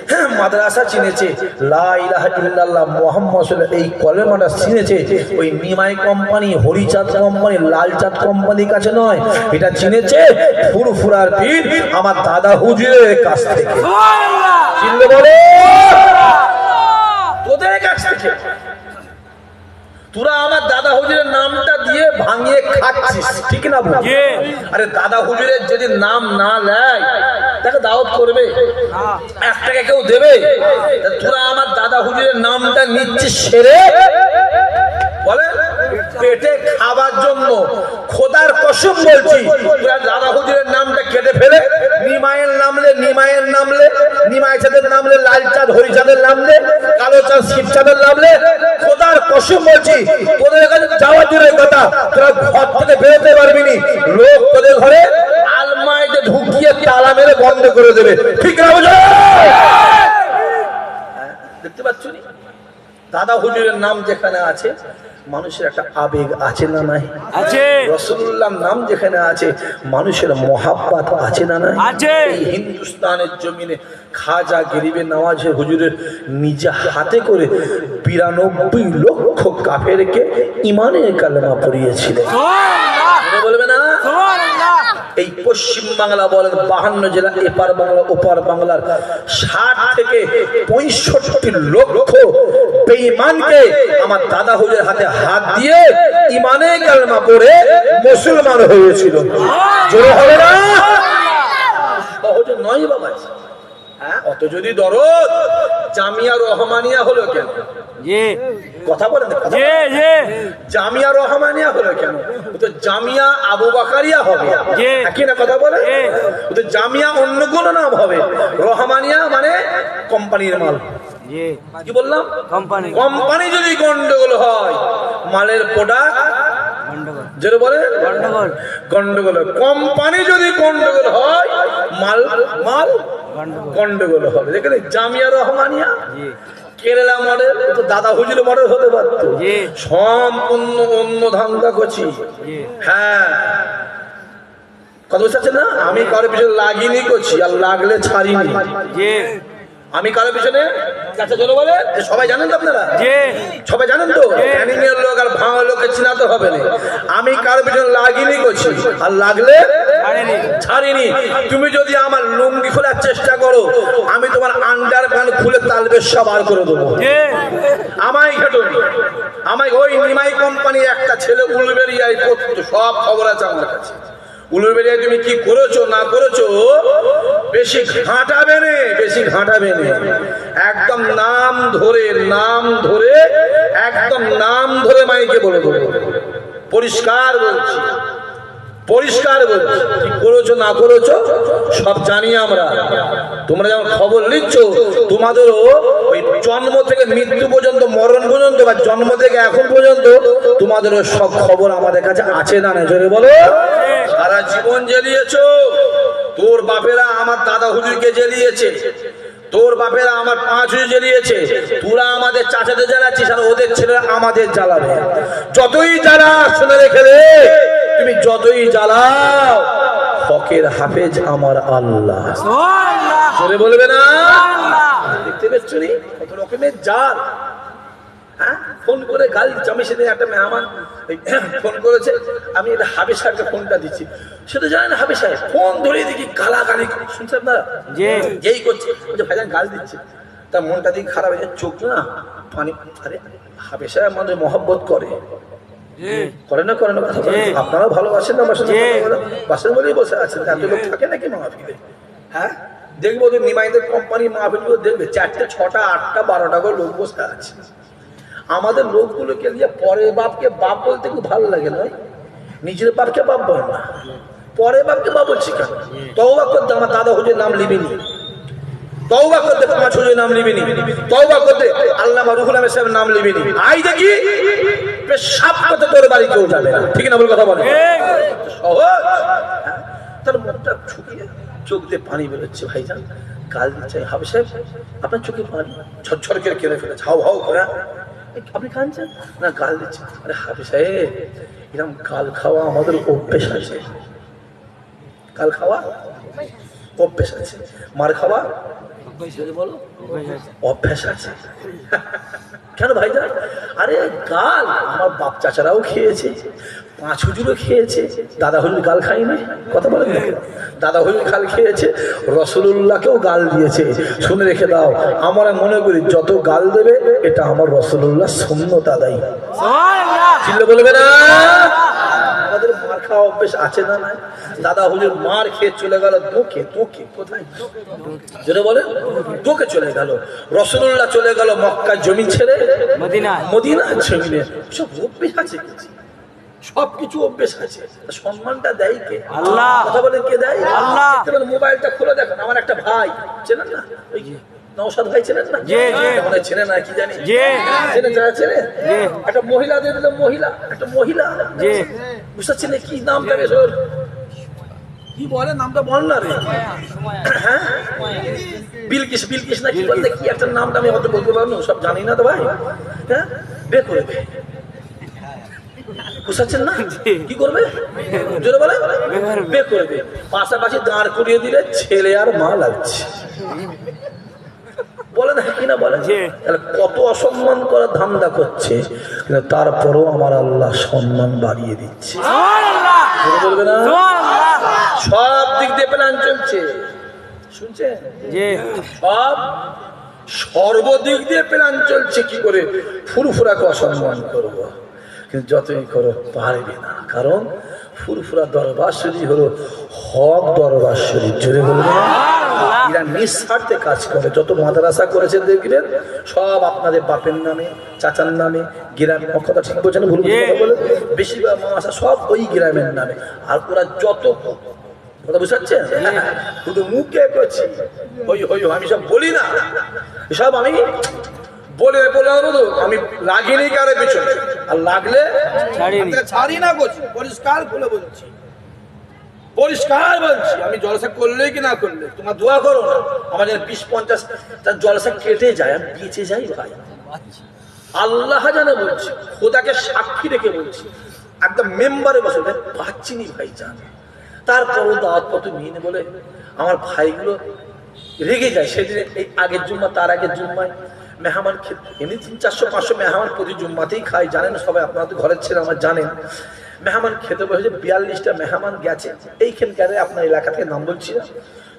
হ্যাঁ মাদ্রাসা চিনেছে, লা ইলাহা ইল্লাল্লাহ মুহাম্মাদুর রাসূলুল্লাহ এই কলেমাটা চিনেছে। ওই নিমাই কোম্পানি, হরিচাঁদ কোম্পানি, লালচাঁদ কোম্পানির কাছে নয়, এটা চিনেছে ফুরফুরার পীর আমার দাদা হুজুরের কাছ থেকে। সুবহানাল্লাহ চিনতে বলে তোদের কাছ থেকে। তোরা আমার দাদা হুজুরের নামটা দিয়ে ভাঙিয়ে খাচ্ছিস, ঠিক না বল? জি। আরে দাদা হুজুরের যদি নাম না নেয় তাকে দাওয়াত করবে, 1 টাকা কেউ দেবে? তোরা আমার দাদা হুজুরের নামটা নিচ্ছিস সেরে বলে পেটে খাবার জন্য। খোদার কসম বলছি, তোরা দাদা হুজুরের নামটা কেটে ফেলে নিমাইয়ের নামলে, নিমাইয়ের নামলে, নিমাই চাঁদের নামলে, লাল চাঁদ হরিচাঁদের নামলে, কালো চাঁদ শিবচাঁদের নামলে, খোদার কসম বলছি তোদের কাছে যাওয়া দূরের কথা, তোরা ঘর থেকে বেরোতে পারবি নি। লোক তোদের ঘরে আলমারিতে ঢুকিয়ে তালা মেরে বন্ধ করে দেবে, ঠিক না? বুঝো, দেখতে পাচ্ছ নি? দাদা হুজুরের নাম যেখানে আছে মানুষের একটা আবেগ আছে না নাই? আছে রাসূলুল্লাহর নাম যেখানে আছে মানুষের মহাব্বত আছে না নাই? আছে। এই হিন্দুস্তানের জমিনে খাজা গরিবে নওয়াজ হুজুরের নিজে হাতে করে 92 লক্ষ কাফেরকে ইমানের কালেমা পড়িয়েছিলেন। সুবহানাল্লাহ বলবে না? সুবহানাল্লাহ এই পশ্চিম বাংলা বলেন 52 জেলা, এপার বাংলা ওপার বাংলার 60 থেকে 65 লক্ষ বেঈমানকে আমার দাদা হুজুরের হাতে হাত দিয়ে ইমানে কালেমা পড়ে মুসলমান হয়েছিল। জোরে হবে না? সহজ নয় বাবা। হ্যাঁ অত যদি দরদ, জামিয়া রহমানিয়া হলো কেন? জি কথা বলেন, জি জি জামিয়া রহমানিয়া হলো কেন? ও তো জামিয়া আবু বাকারিয়া হবে, জি। একই না কথা বলে? জি। ও তো জামিয়া অন্য কোনো নাম হবে, রহমানিয়া মানে কোম্পানির মাল। জি কি বললাম? কোম্পানি কোম্পানি যদি গন্ডগোল হয়, মালের প্রোডাক্ট গন্ডগোল যেটা বলে গন্ডগোল গন্ডগোল। কোম্পানি যদি গন্ডগোল হয়, মাল মাল গন্ডগোল গন্ডগোল হবে। দেখেন জামিয়া রহমানিয়া জি কেরালা মডেল, তো দাদা হুজুর মডেল হতে পারতো। জি। সম্পূর্ণ অন্য ধান্দা করছি। জি হ্যাঁ কথা বুঝতে পারছেন না? আমি কারোর পিছনে লাগিনি করছি, আর লাগলে ছাড়িনি। জি আমি কারোর পিছনে কাছে চলে বলে সবাই জানেন তো আপনারা? জি সবাই জানেন তো? ক্যানিং এর লোক আর ভাঙা লোককে চিনাতে হবে না। আমি কারোর পিছনে লাগিনি করছি, আর লাগলে ছাড়েনি। ছাড়িনি। তুমি যদি আমার লুঙ্গি খোলার চেষ্টা করো, আমি তোমার আন্ডার প্যান্ট খুলে তালবেশা বার করে দেবো। জি আমায় ঘটনি, আমায় ওই নিমাই কোম্পানির একটা ছেলে উলবেরিয়ায় করতো, সব খবর আছে আমার কাছে। উলবেরিয়ায় তুমি কি করেছো না করেছো বেশি ঘাঁটাবে না, বেশি ঘাঁটাবে না। একদম নাম ধরে একদম নাম ধরে মাইকে বলে দেবো, পরিষ্কার বলছি। পরিষ্কার বলছি, কি করেছো না করেছো সব জানি আমরা। তোমরা যেমন খবর নিচ্ছ, তোমাদেরও ওই জন্ম থেকে মৃত্যু পর্যন্ত, মরণ পর্যন্ত, বা জন্ম থেকে এখন পর্যন্ত তোমাদেরও সব খবর আমাদের কাছে আছে না? না জোরে বলো। সারা জীবন জ্বালিয়েছো। তোর বাপেরা আমার দাদা হুজুরকে জ্বালিয়েছে, তোর বাপেরা আমার পাঁচ হুজুর জ্বালিয়েছে, তোরা আমাদের চাচাদের জ্বালাচ্ছিস, আর ওদের ছেলেরা আমাদের জ্বালাবে। যতই জ্বালা শুনে রেখে দে, তুমি যতই জ্বালাও, হকের হাফেজ আমার আল্লাহ। জোরে বলবে না? দেখতে পেচ্ছ নি কত রকমের জাল। হ্যাঁ, ফোন করে গাল দিচ্ছে। আমি সেদিন একটা মেহমান ফোন করেছে, আমি এটা হাবিব সাহেবকে ফোনটা দিচ্ছি, সেটা জানেন হাবিব সাহেব ফোন ধরে দেখি গালাগালি শুনছে আপনারা, যেই করছে ভাইজান গাল দিচ্ছে, তার মনটা দিকে খারাপ হয়ে যায়, চোখ না পানি। আরে হাবিব সাহেব আমাদের মহব্বত করে না করে না, কথা বলেন আপনারাও ভালোবাসেন না? বাসেন বলেই বসে আছেন, এত লোক থাকে নাকি মাহফিলে? হ্যাঁ, দেখবো যে নিমাইদের কোম্পানি মাহফিলগুলো দেখবে 4টে 6টা 8টা 12টা করে লোক বসে আছে। আমাদের লোকগুলোকে নিয়ে পরের বাপকে বাপ বলতে খুব ভালো লাগে, নয়? নিজের বাপকে বাপ বলে না, পরের বাপকে বাপ বলছি কেন? তওবা করতে আমার দাদা হুজুরের নাম লিবিনি, তওবা করতে পাঁচ হুজুরের নাম লিবিনি, তওবা করতে আল্লামা রুহুল আমিন সাহেবের নাম লিবিনি। আই দেখি পেশাব করতে তোর বাড়ি কেউ যাবে না, ঠিক না? বল কথা বলে সহজ। তার মুখটা শুকিয়ে চোখ দিয়ে পানি বেরোচ্ছে। ভাইজান গাল দিচ্ছে, হাবিব সাহেব আপনার চোখে পানি ঝরঝর করে কেঁদে ফেলেছে, হাউ হাউ করে। আপনি কাঁদছেন না? গাল দিচ্ছে। আরে হাবিব সাহেব, এরকম গাল খাওয়া আমাদের অভ্যেস আছে, গাল খাওয়া অভ্যেস আছে, মার খাওয়া বলো অভ্যাস আছে। কেন ভাইজান? আরে গাল আমার বাপ চাচারাও খেয়েছে, পাঁচ হুজুরও খেয়েছে, দাদা হুজুর গাল খায়নি, কথা বলেন না? দাদা হুজুর গাল খেয়েছে, রসুলুল্লাহকেও গাল দিয়েছে। শুনে রেখে দাও, আমরা মনে করি যত গাল দেবে এটা আমার রসুলুল্লাহ সুন্নত আদায়, চিল্লে বলবে না? আমাদের মার খাওয়া অভ্যেস আছে না? নাই? দাদা হুজুর মার খেয়ে চলে গেল দোকে, দোকে কোথায় যেটা বলে দোকে চলে গেল। রসুলুল্লাহ চলে গেল মক্কা জমি ছেড়ে মদিনা জমিনে। সব অভ্যেস আছে, সবকিছু অভ্যেস আছে। সম্মানটা দেয় কে? আল্লাহ। কথা বলে কে দেয়? আল্লাহ। মোবাইলটা খুলে দেখেন, আমার একটা ভাই চেনেন না, ওই নওশাদ ভাই চেনেন না? চেনে না কি জানি, চেনে যারা চেনে। একটা মহিলা দিয়ে দিল, মহিলা একটা মহিলা, বুঝতে পারছি না কি নামটা, বেশ কি বলে নামটা বল না রে। হ্যাঁ, বিলকিস, বিলকিস না কি বলতে, কি একটা নামটা আমি হয়তো বলতে পারবো, সব জানি না তো ভাই। হ্যাঁ, বে করবে, বুঝতে না কি করবে, জোরে বলে বে করবে। পাশাপাশি দাঁড় করিয়ে দিলে ছেলে আর মা লাগছে, বলে না কিনা বলে? কত অসম্মান করার ধান্দা করছে, কিন্তু তারপরও আমার আল্লাহ সম্মান বাড়িয়ে দিচ্ছে, বলবে না? সব দিক দিয়ে প্ল্যান চলছে, শুনছে? সব সর্বদিক দিয়ে প্ল্যান চলছে, কি করে ফুরফুরাকে অসম্মান করবো। কিন্তু যতই করো পারবে না, কারণ ফুরফুরা দরবার শরীফ হলো হক দরবার শরীফ, জোরে বলবে না? এরা নিঃস্বার্থে কাজ করে। যত মাদ্রাসা করেছে দেখবেন সব আপনাদের বাপের নামে, চাচার নামে, গ্রামের কথা ঠিক বলছেন, ভুল বলে বেশিরভাগ মাদ্রাসা সব ওই গ্রামের নামে। আর ওরা যত কথা বুঝতে পারছেন, শুধু মুখে করছি হই হই, আমি সব বলি না, সব আমি বলে আমি লাগিনি কারে পেছনে, আর লাগলে ছাড়ি না, করছি পরিষ্কার খুলে বলছি, পরিষ্কার বলছি। আমি জলসা করলে কি না করলে তোমার দোয়া করো না, আমার যেন 20-50 তার জলসা কেটে যায়, আমি বেঁচে যাই ভাই। আল্লাহ জানে বলছি, খোদাকে সাক্ষী রেখে বলছি, একদম মেম্বারে বসে পাচ্ছি নি ভাই জান। তারপরও দাওয়াত পত্র নিয়ে বলে আমার ভাইগুলো রেগে যায়। সেদিন এই আগের জুম্মা, তার আগের জুম্মায় মেহমান খেতে, এমনি 300-400 মেহমান প্রতি জুম্মাতেই খাই, জানেন সবাই, আপনারা তো ঘরের ছেলে আমার জানেন। মেহমান খেতে বসেছে, 42টা মেহমান গেছে এইখানকার আপনার এলাকা থেকে, নাম বলছি না,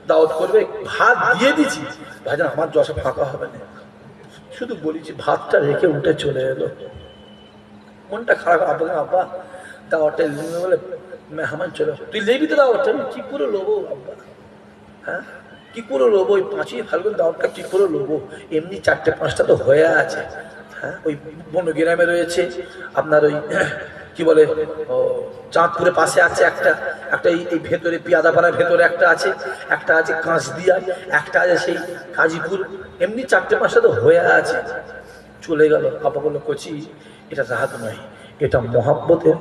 দাওয়াত করবে, ভাত দিয়ে দিচ্ছি, ভাইজান আমার জলসা ফাঁকা হবে না, শুধু বলেছি ভাতটা রেখে উঠে চলে এলো। মনটা খারাপ, আব্বা আব্বা দাওয়াতটা বলে মেহমান চলে, তুই লেবি তো দাওয়াতটা, আমি কি করে লোবো আব্বা? হ্যাঁ, কি করে লোবো? ওই 5ই ফাল্গুন দাওয়াতটা কি করে লোবো? এমনি 4টে-5টা তো হয়ে আছে। হ্যাঁ, ওই বনগ্রামে রয়েছে আপনার ওই কি বলে চাঁদপুরে পাশে আছে একটা একটা এই ভেতরে পিয়াদাপাড়ার ভেতরে একটা আছে কাঁচদিয়া, একটা আছে সেই কাজীপুর, এমনি 4-5টা তো হয়ে আছে। চলে গেল। আপা বললো কচি এটা রাগ নয়, এটা মহাব্বতের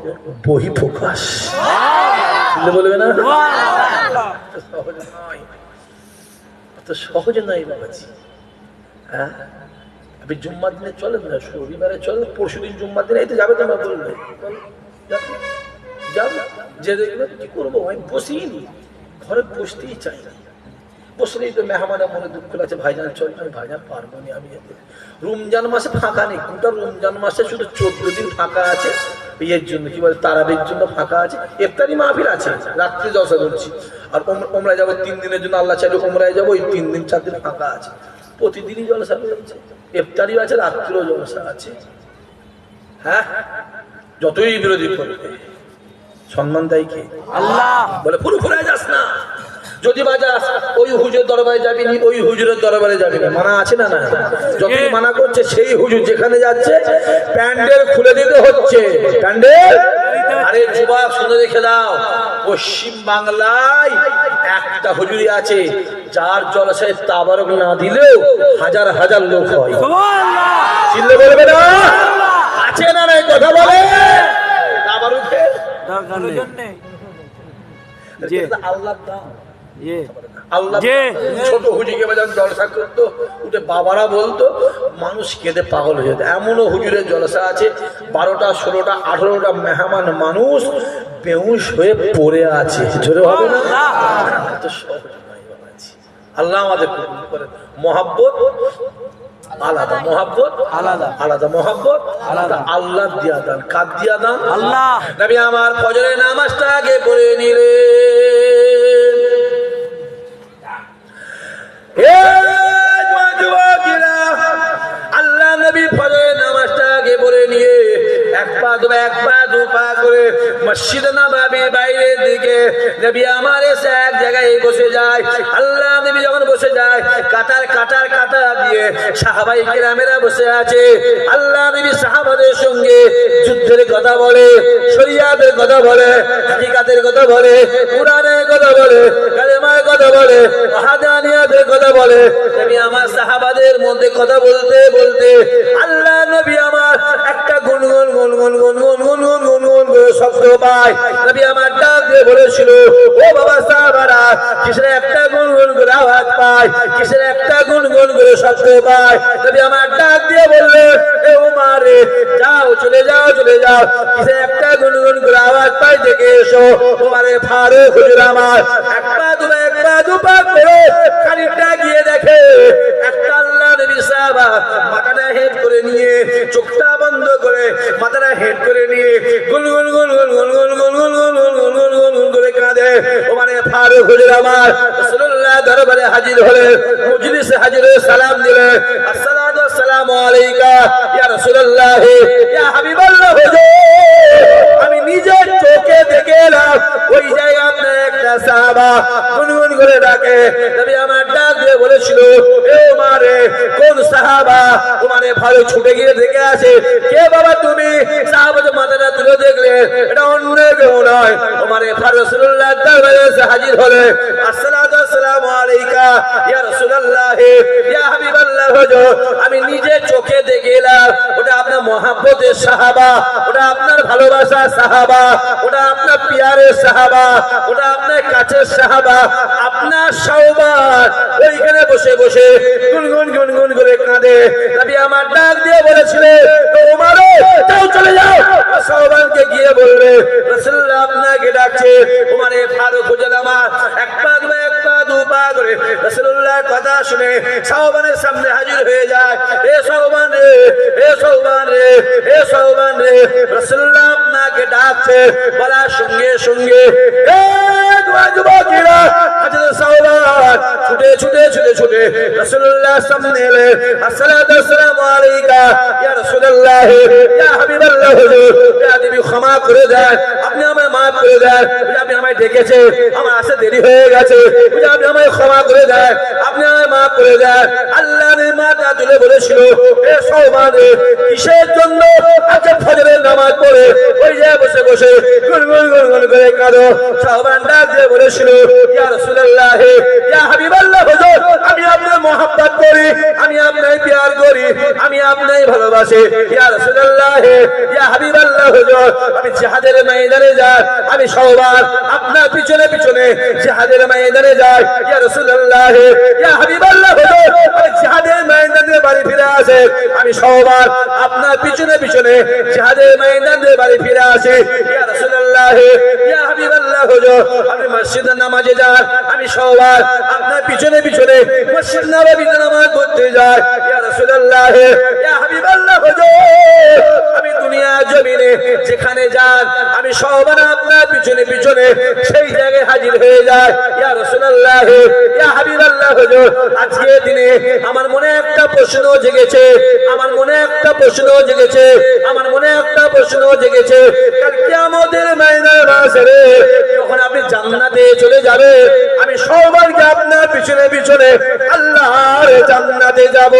বহিঃপ্রকাশ। বলবে না সহজ নয়, অত সহজ নয় বাবাজি। হ্যাঁ আপনি জুম্মার দিনে চলেন না, রবিবারে চলেন, পরশু দিন জুম্মার দিনে এই তো যাবে, তোমার বলবে যাবে, যে দেখবে কি করবো, আমি বসিনি, ঘরে বসতেই চাই না। বসলেই তো মেহমানের মনে দুঃখ লাগছে, ভাইজান চল, আমি ভাইজান পারবো না, আমি যেতে। রমজান মাসে ফাঁকা নেই, গোটা রমজান মাসে শুধু 14 দিন ফাঁকা আছে, এর জন্য কি বলে তারাবির জন্য ফাঁকা আছে, ইফতারি মাহফিল আছে, রাত্রি জলসা করছি। আর ওমরায় যাবো 3 দিনের জন্য, আল্লাহ চাইলে ওমরায় যাবো, ওই 3 দিন 4 দিন ফাঁকা আছে, প্রতিদিনই জলসা করছে, ইফতারিও আছে, রাত্রিও জলসা আছে। হ্যাঁ যতই বিরোধী করবে সম্মান দেয় কে? আল্লাহ। বলে পুরো যাস না, যদি বাজাস ওই হুজুরের দরবারে যাবি নি, ওই হুজুরের দরবারে যাবি না, মানা আছে না? না, যতই মানা করছে সেই হুজুর যেখানে যাচ্ছে প্যান্ডেল খুলে দিতে হচ্ছে, প্যান্ডেল। আরে যুবক শুনে রেখে দাও, পশ্চিম বাংলায় একটা হুজুরি আছে যার জলসায় তাবারক না দিলেও হাজার হাজার লোক হয়। চিল্লে বলবে না, আছে না? নাই কথা বলে তাবারুকের দরকার নেই। আল্লাহ দাও, আল্লাহ ছোট হুজুরকে বাজার জলসা করতো, উঠে বাবারা বলতো, মানুষ কেঁদে পাগল হয়ে যেত। এমনও হুজুরের জলসা আছে 12টা 16টা 18টা মেহমান মানুষ বেহুশ হয়ে পড়ে আছে, জোরে হবে না? এত সহজ নয় বাবাজি। আল্লাহ আমাদের কবুল করেন। মহাব্বত আলাদা, মহাব্বত আলাদা, আলাদা মহাব্বত আলাদা। আল্লাহ দিয়া দান, কার দিয়া দান? আল্লাহ। নবী আমার ফজরের নামাজটা আগে পড়ে নিলেন। আল্লাহ নবী ফজরের নামাজটা আগে পড়ে নিয়ে এক পা দু পা করে মসজিদ নববীর বাইরের দিকে নবী আমার এসে এক জায়গায় বসে যায়। আল্লাহ নবী যখন বসে যায়, কাতার দিয়ে সাহাবাই কেরামেরা বসে আছে। আল্লাহ নবী সাহাবাদের সঙ্গে যুদ্ধের কথা বলে, শরিয়াতের কথা বলে, হাকিকাতের কথা বলে, কুরআনের কথা বলে, কালেমার কথা বলে, ওয়াহদানিয়াতের কথা বলে। নবী আমার সাহাবাদের মধ্যে কথা বলতে বলতে আল্লাহ নবী আমার একটা গুনগুন শব্দ পায়। নবী আমার ডাক দিয়ে বলেছিল, ও বাবা সাহাবারা, কিসের একটা গুনগুন করে আওয়াজ পায়, কিসের একটা গুনগুন করে শব্দ পায়? নবী আমার ডাক দিয়ে বললেন, এ উমর রে, যাও চলে যাও, কিসের একটা গুনগুন করে আওয়াজ পাই, দেখে এসো। উমরে ফারুক হুজুর আমার এক পা দু পা করে খানিকটা গিয়ে দেখে একটা আল্লাহ নবী সাহাবা মাথাটা হেড করে নিয়ে, চোখটা বন্ধ করে মাথাটা হেড করে নিয়ে গুনগুন করে কাঁদে। ওমানে ফারুক হুজুর আমার রাসূলুল্লাহ দরবারে হাজির হলে, মজলিসে হাজির হয়ে সালাম দিলে, আসসালাতু ওয়াসসালামু আলাইকা ইয়া রাসূলুল্লাহ, ইয়া হাবিবাল্লাহ হুজুর। আমি নিজের চোখে দেখে এলাম ওই জায়গায় আপনার একটা সাহাবা গুনগুন করে ডাকে। নবী আমার ডাক দিয়ে বলেছিল, এ উমারে, কোন সাহাবা? উমারে ফারুক ছুটে গিয়ে দেখে আসে, কে বাবা তুমি? সাহাবাতে মাথাটা তুলে দেখলে এটা অন্য কেউ নয়। উমারে ফারুক রাসূলুল্লাহর দরবারে এসে হাজির হলে, আসসালাতু ওয়াসসালামু আলাইকা ইয়া রাসূলুল্লাহ, ইয়া হাবিবাল্লাহ হুজুর। আমি নিজে চোখে দেখে এলাম ওটা আপনার মহব্বতের সাহাবা, ওটা আপনার ভালোবাসার সাহাবা, ওটা আপনার পিয়ারের সাহাবা, ওটা আপনার কাছের সাহাবা, আপনার সওবান ওইখানে বসে বসে গুনগুন করে কাঁদে। নবী আমার ডাক দিয়ে বলেছিলেন, ওমর যাও চলে যাও, সওবানকে গিয়ে বলবে রাসূলুল্লাহ আপনাকে ডাকছে। ওমরে ফারুক হুজুর আমার এক পা দু পা করে রাসূলুল্লাহর কথা শুনে সওবানের সামনে হাজির হয়ে যায়। এ সওবান রে, এ সওবান রে, এ সওবান রে, রাসূলুল্লাহ আপনাকে ডাকছে। বলার সঙ্গে সঙ্গে এ যুবকেরা হযরত সওবান ছুটে রাসূলুল্লাহর সামনে এলে, আসসালাতু ওয়াসসালামু আলাইকা ইয়া রাসূলুল্লাহ, ইয়া হাবিবাল্লাহ হুজুর, ইয়া নবী ক্ষমা করে দেন, আপনি আমায় maaf করে দেন, আপনি আমায় ডেকেছেন, আমার আসতে দেরি হয়ে গেছে, আপনি আমায় ক্ষমা করে দেন, আপনি আমায় মাফ করে দেয়। আল্লাহর মাথা তুলে বলেছিল, এ সওবান রে, কিসের জন্য আজকে ফজরের নামাজ পড়ে ওই যে বসে বসে গুনগুন গুনগুন করে কাঁদো? সওবান ডাক দিয়ে বলেছিল, ইয়া রাসূলুল্লাহ, ইয়া হাবিবাল্লাহ, হুজুর, আমি আপনার মহব্বত করি, আমি আপনার প্যার করি, আমি আপনার ভালোবাসি। ইয়া রাসূলুল্লাহ, ইয়া হাবিবাল্লাহ, হুজুর, আমি জিহাদের ময়দানে যাই, আমি সওবান আপনার পিছনে পিছনে জিহাদের ময়দানে যাই। ইয়া রাসূলুল্লাহ, ইয়া হাবিবাল্লাহ, হুজুর, আমি জিহাদের ময়দানে বাড়ি ফিরে আসে, আমি সওবান আপনার পিছনে পিছনে জিহাদের ময়দানে বাড়ি ফিরে আসি। ইয়া রাসূলুল্লাহ, ইয়া হাবিবাল্লাহ, হুজুর, আমি মসজিদে নামাজে যাই, আমি সওবান আপনার পিছনে পিছনে মসজিদ নববীতে নামাজ পড়তে যাই। ইয়া রাসূলুল্লাহ, ইয়া হাবিবাল্লাহ, হুজুর, আমি দুনিয়া জমিনে যেখানে যান আমি সওবান আপনার পিছনে পিছনে সেই জায়গায় হাজির হয়ে যায়। ইয়া রাসূলুল্লাহ, ইয়া হাবিবাল্লাহ, হুজুর, আজকে দিনে আমার মনে একটা প্রশ্ন জেগেছে, আমার মনে একটা প্রশ্ন জেগেছে, আমার মনে একটা প্রশ্ন জেগেছে। কাল কিয়ামতের ময়দানে বাসরে যখন আপনি জান্নাতে চলে যাবে, আমি সওবানকে আপনার পিছনে পিছনে আল্লাহর জান্নাতে যাব।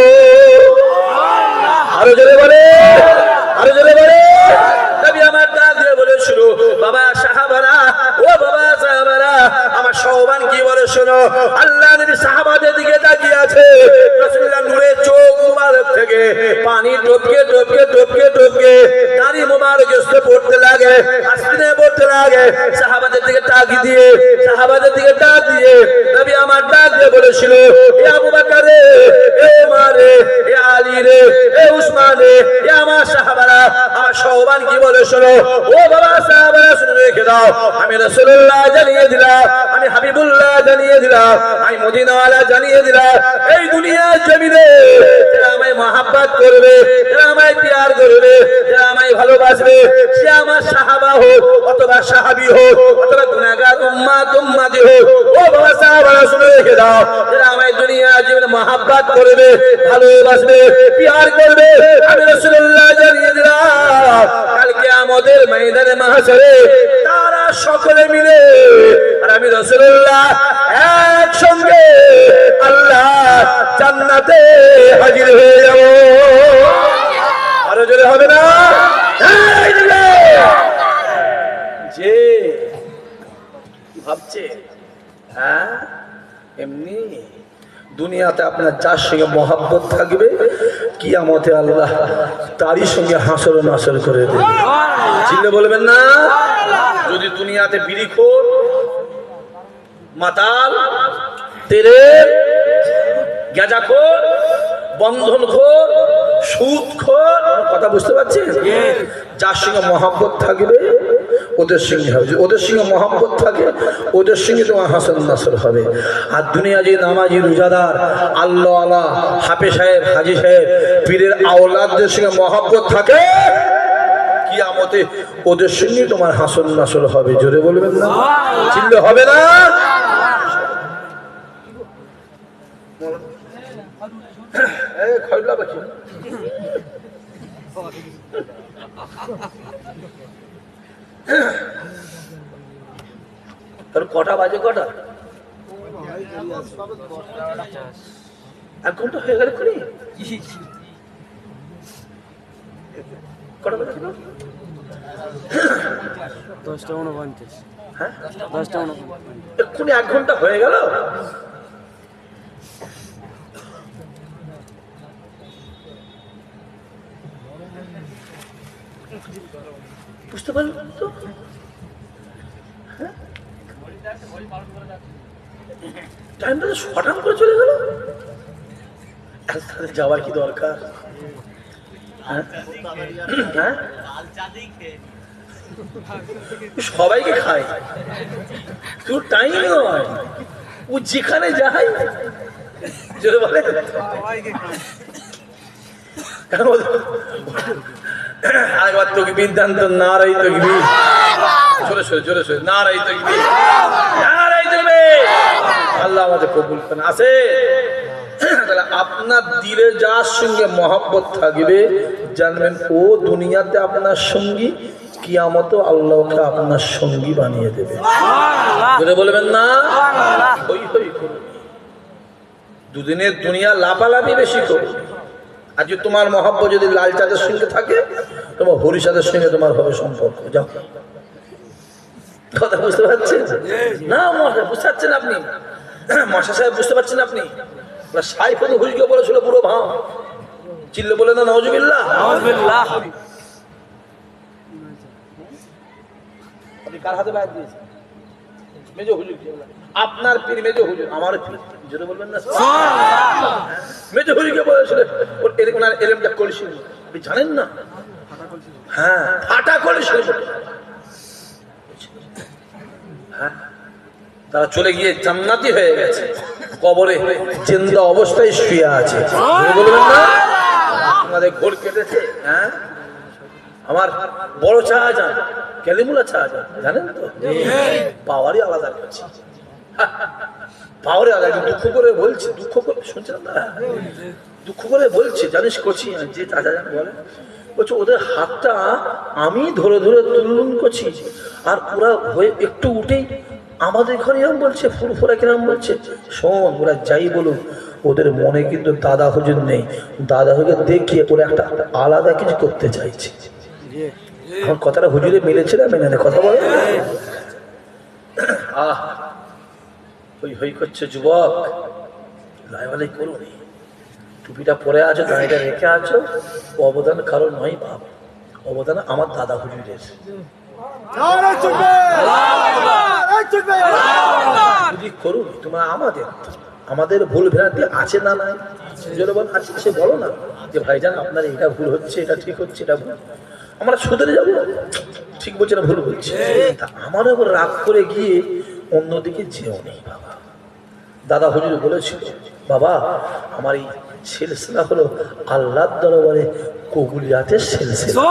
আরো জোরে বলে, আরো জোরে বলে। নবী আমার ডাক দিয়ে বলেছিল, বাবা সাহাবারা, ও বাবা সাহাবারা, আমার সওবান কি বলে শোনো। আল্লাহ নবী সাহাবাদের দিকে তাকিয়ে আছে, রাসূলুল্লাহ নূরের চোখ মুবারক থেকে পানি টপকে টপকে টপকে টপকে দাড়ি মুবারক এসে পড়তে লাগে, আসমানে পড়তে লাগে। সাহাবাদের দিকে তাকিয়ে দিয়ে, সাহাবাদের দিকে তাক দিয়ে নবী আমার ডাক দিয়ে বলেছিল, এ আবু বকর রে, এ ওমর রে, এ আলী রে, এ উসমান রে, এ আমার সাহাবারা, আমার সওবান কি বলে শোনো। ও বাবা সাহাবারা, শুনে রেখে দাও, আমি রাসূলুল্লাহ জানিয়ে দিলাম, আমি হাবিবুল্লাহ জানিয়ে দিলাম, আমি মদিনাওয়ালা জানিয়ে দিলাম, এই দুনিয়ার জমিনে যারা আমায় মহব্বত করবে, যারা আমায় প্যার করবে, যারা আমায় ভালোবাসবে, সে আমার সাহাবা হোক অথবা সাহাবী হোক অথবা গুনাহগার উম্মত উম্মতি হোক। ও বাবা সাহাবারা, শুনে রেখে দাও, যারা আমায় দুনিয়ার জীবনে মহব্বত করবে, ভালোবাসবে, প্যার করবে, আমি রাসূলুল্লাহ জানিয়ে দিলাম, কাল কিয়ামতের ময়দানে মাহশরে তারা সকলে মিলে আর আমি রাসূলুল্লাহ একসঙ্গে আল্লাহ জান্নাতে হাজির হয়ে যাব। আরো জোরে হবে না? যে কি ভাবছে, হ্যাঁ, এমনি দুনিয়াতে আপনার যার সঙ্গে মহব্বত থাকবে, কিয়ামতে আল্লাহ তারই সঙ্গে হাসর নাসর করে দেবে। চিল্লে বলবেন না? যদি দুনিয়াতে বিড়িখোর, মাতাল, তেরের, গাঁজাখোর, বন্ধনখোর, সুদখোর, কথা বুঝতে পারছেন? যার সঙ্গে মহব্বত থাকবে ওদের সঙ্গে হবে, ওদের সঙ্গে মহব্বত থাকে ওদের সঙ্গে তোমার হাসন নাসর হবে। আর দুনিয়া যে নামাজি, রোজাদার, আল্লাহ আলা, হাফে সাহেব, হাজি সাহেব, পীরের আওলাদদের সঙ্গে মহব্বত থাকে, কিয়ামতে ওদের সঙ্গে তোমার হাসন নাসর হবে। জোরে বলবেন না? চিল্লে হবে না? তোর কটা বাজে? কটা? 1 ঘন্টা হয়ে গেল। করি কটা বাজে? 10:49। হ্যাঁ, 10:49। এক্ষুনি 1 ঘন্টা হয়ে গেল। বুঝতে পারলেন তো? টাইমটা তো শর্ট করে চলে গেল। যাওয়ার কি দরকার? হ্যাঁ, সবাইকে খায়, তোর টাইম নয়, ও যেখানে যায় জোরে বলে আরেকবার তকবীর দেন তো, নারাই তকবীর, জোরে সরে জোরে সরে, নারাই তকবীর, নারাই তকবীর। আল্লাহ আমাদের কবুল করেন। আছে তাহলে আপনার দিলে যার সঙ্গে মহব্বত থাকবে, জানবেন ও দুনিয়াতে আপনার সঙ্গী, কিয়ামত আল্লাহকে আপনার সঙ্গী বানিয়ে দেবে। জোরে বলবেন না? হই হই করুন। দুদিনের দুনিয়া লাফালাফি বেশি করো। আজকে তোমার মহাব্বত যদি লাল চাঁদের সঙ্গে থাকে, তোমার হরিচাঁদের সঙ্গে তোমার হবে সম্পর্ক। যাও, কথা বুঝতে পারছেন না? বুঝতে পারছেন আপনি? মশা সাহেব বুঝতে পারছেন আপনি? সাইফ হুজকে বলেছিল পুরো ভাও চিল্লে বলে না নওয়াজুবিল্লাহ। আপনি কার হাতে বাইর দিয়েছেন? মেজো হুজুর। আপনার পীর মেজো হুজুর, আমার পীর জোরে বলবেন না? মেজো হুজুরকে বলেছিল ওনার এলেমটা কলসি, আপনি জানেন না? হ্যাঁ, ফাটা কলসি। হ্যাঁ, তারা চলে গিয়ে জান্নাতি হয়ে গেছে, কবরে জিন্দা অবস্থায় শুয়ে আছে। বলবেন না? আমাদের ঘোর কেটেছে। হ্যাঁ, আমার বড় শাহজাহান, কালিমুল্লাহ শাহজাহান, জানেন তো? পাওয়ারই আলাদা করছে, পাওয়ারই আলাদা। দুঃখ করে বলছি, দুঃখ করে শুনছেন না? দুঃখ করে বলছি, জানিস করছি যে চাচা জান বলে, বলছে ওদের হাতটা আমি ধরে ধরে তুলন করছি, আর ওরা হয়ে একটু উঠেই আমাদের ঘরে এরকম বলছে, ফুরফুরা কিরম বলছে। শোন, ওরা যাই বলুক, ওদের মনে কিন্তু দাদা হুজুর নেই। দাদা হুজুর দেখিয়ে ওরা একটা আলাদা কিছু করতে চাইছে। আমার কথাটা হুজুরে মিলেছে না? মেনে কথা বলে। আহ, হই হই করছে যুবক, লাইভালাই করুন। টুপিটা পরে আছো, দাঁড়িটা রেখে আছো, অবদান কারণ নয় বাপ, অবদান আমার দাদা হুজুরের। করুন তোমার আমাদের আমাদের ভুল ভ্রান্তি আছে না নাই? বল আছে, সে বলো না যে ভাইজান আপনার এটা ভুল হচ্ছে, এটা ঠিক হচ্ছে, এটা ভুল, আমরা শুধরে যাবো, ঠিক বলছে না ভুল বলছে। তা আমার ওপর রাগ করে গিয়ে অন্যদিকে যেও নেই বাবা। দাদা হুজুর বলেছিল, বাবা আমার এই সিলসিলা হলো আল্লাহর দরবারে কবুলিয়াতের সিলসিলা।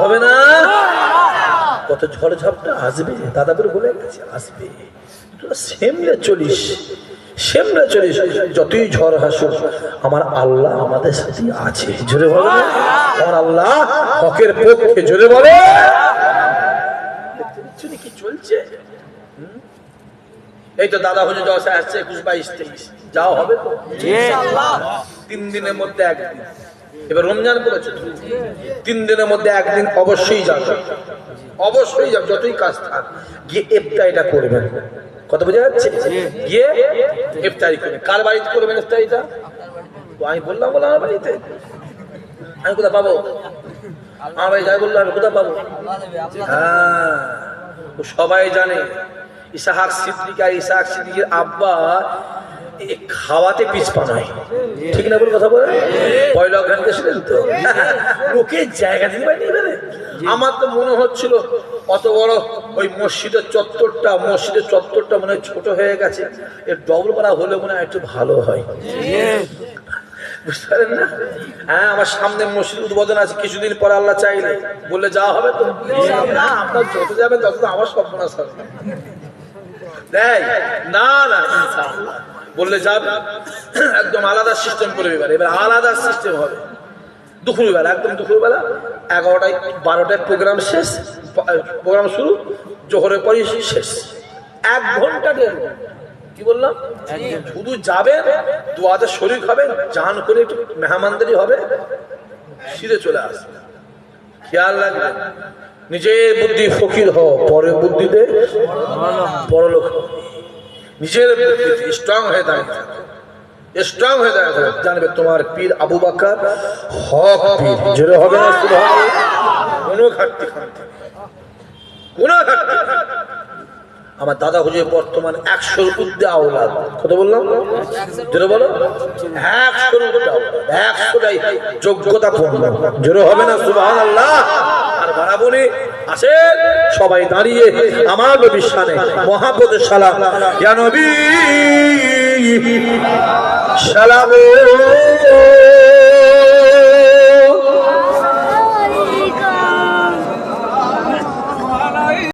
হবে না? কত ঝড় ঝাপটা আসবে, দাদা বলে বলে গেছে আসবে, তোরা সেমলে চলিস, সেমলে চলিস। যতই ঝড় হাসুক, আমার আল্লাহ আমাদের সাথে আছে। জোরে বলে আমার আল্লাহ হকের পক্ষে। জোরে বলে কি চলছে? এই তো দাদা হুজুর জলসা আসছে 21, 22, 23, যাও হবে তো 3 দিনের মধ্যে একদিন। এবার রমজান পড়েছে, 3 দিনের মধ্যে একদিন অবশ্যই যাবে, অবশ্যই যাবে, যতই কাজ থাক গিয়ে ইফতারিটা করবেন। কত বোঝা যাচ্ছে? গিয়ে ইফতারি করবেন। কার বাড়িতে করবেন ইফতারিটা? তো আমি বললাম বলে আমার বাড়িতে, আমি কোথা পাবো? আমার বাড়ি যাই বললাম, আমি কোথা পাবো? হ্যাঁ, সবাই জানে ইসাহাক সিদ্দিক আর ইসাহাক সিদ্দিকের আব্বা খাওয়াতে পিছপা নয়, ঠিক না? বলে কথা বলে পয়লা গান গেছিলেন তো, লোকে জায়গা দিতে পারেনি। আমার তো মনে হচ্ছিল অত বড় ওই মসজিদের চত্বরটা মনে হয় ছোট হয়ে গেছে, এর ডবল করা হলে মনে হয় একটু ভালো হয়। বুঝতে পারেন না? হ্যাঁ, আমার সামনে মসজিদ উদ্বোধন আছে, কিছুদিন পরে আল্লাহ চাইলে বললে যাওয়া হবে তো। আপনার যত যাবেন তত আমার সর্বনাশ হবে। না না, বললে যাবে, একদম আলাদা সিস্টেম করে এবার আলাদা সিস্টেম হবে। দুপুরবেলা, একদম দুপুরবেলা 11টায় 12টায় প্রোগ্রাম শেষ, প্রোগ্রাম শুরু, জোহরের পরই শেষ, 1 ঘন্টা 1.5 ঘন্টা। কি বললাম? শুধু যাবেন, দোয়াতে শরীর খাবেন, জান করে একটু মেহমানদারি হবে, সিধে চলে আসবে। খেয়াল রাখবেন, নিজের বুদ্ধি ফকির হও, পরের বুদ্ধিতে বড়লোক। নিজের বুদ্ধিতে স্ট্রং হয়ে দাঁড়িয়ে, স্ট্রং হয়ে দাঁড়িয়ে জানবে তোমার পীর আবু বকর হক পীর। জোরে হবে না? কোনো ঘাটতি কোনো ঘাটতি। আমার দাদা হুজুর বর্তমান 100-র ঊর্ধ্বে আওলাদ। কত বললাম? জোরে বলো। 100-র ঊর্ধ্বে আওলাদ, 100টাই যোগ্যতা পূর্ণ। জোরে হবে না? সুবহানাল্লাহ। আর বারাবনি আসেন সবাই দাঁড়িয়ে আমার নবীর শানে মহব্বতের সালাম। ইয়া নবী সালাম।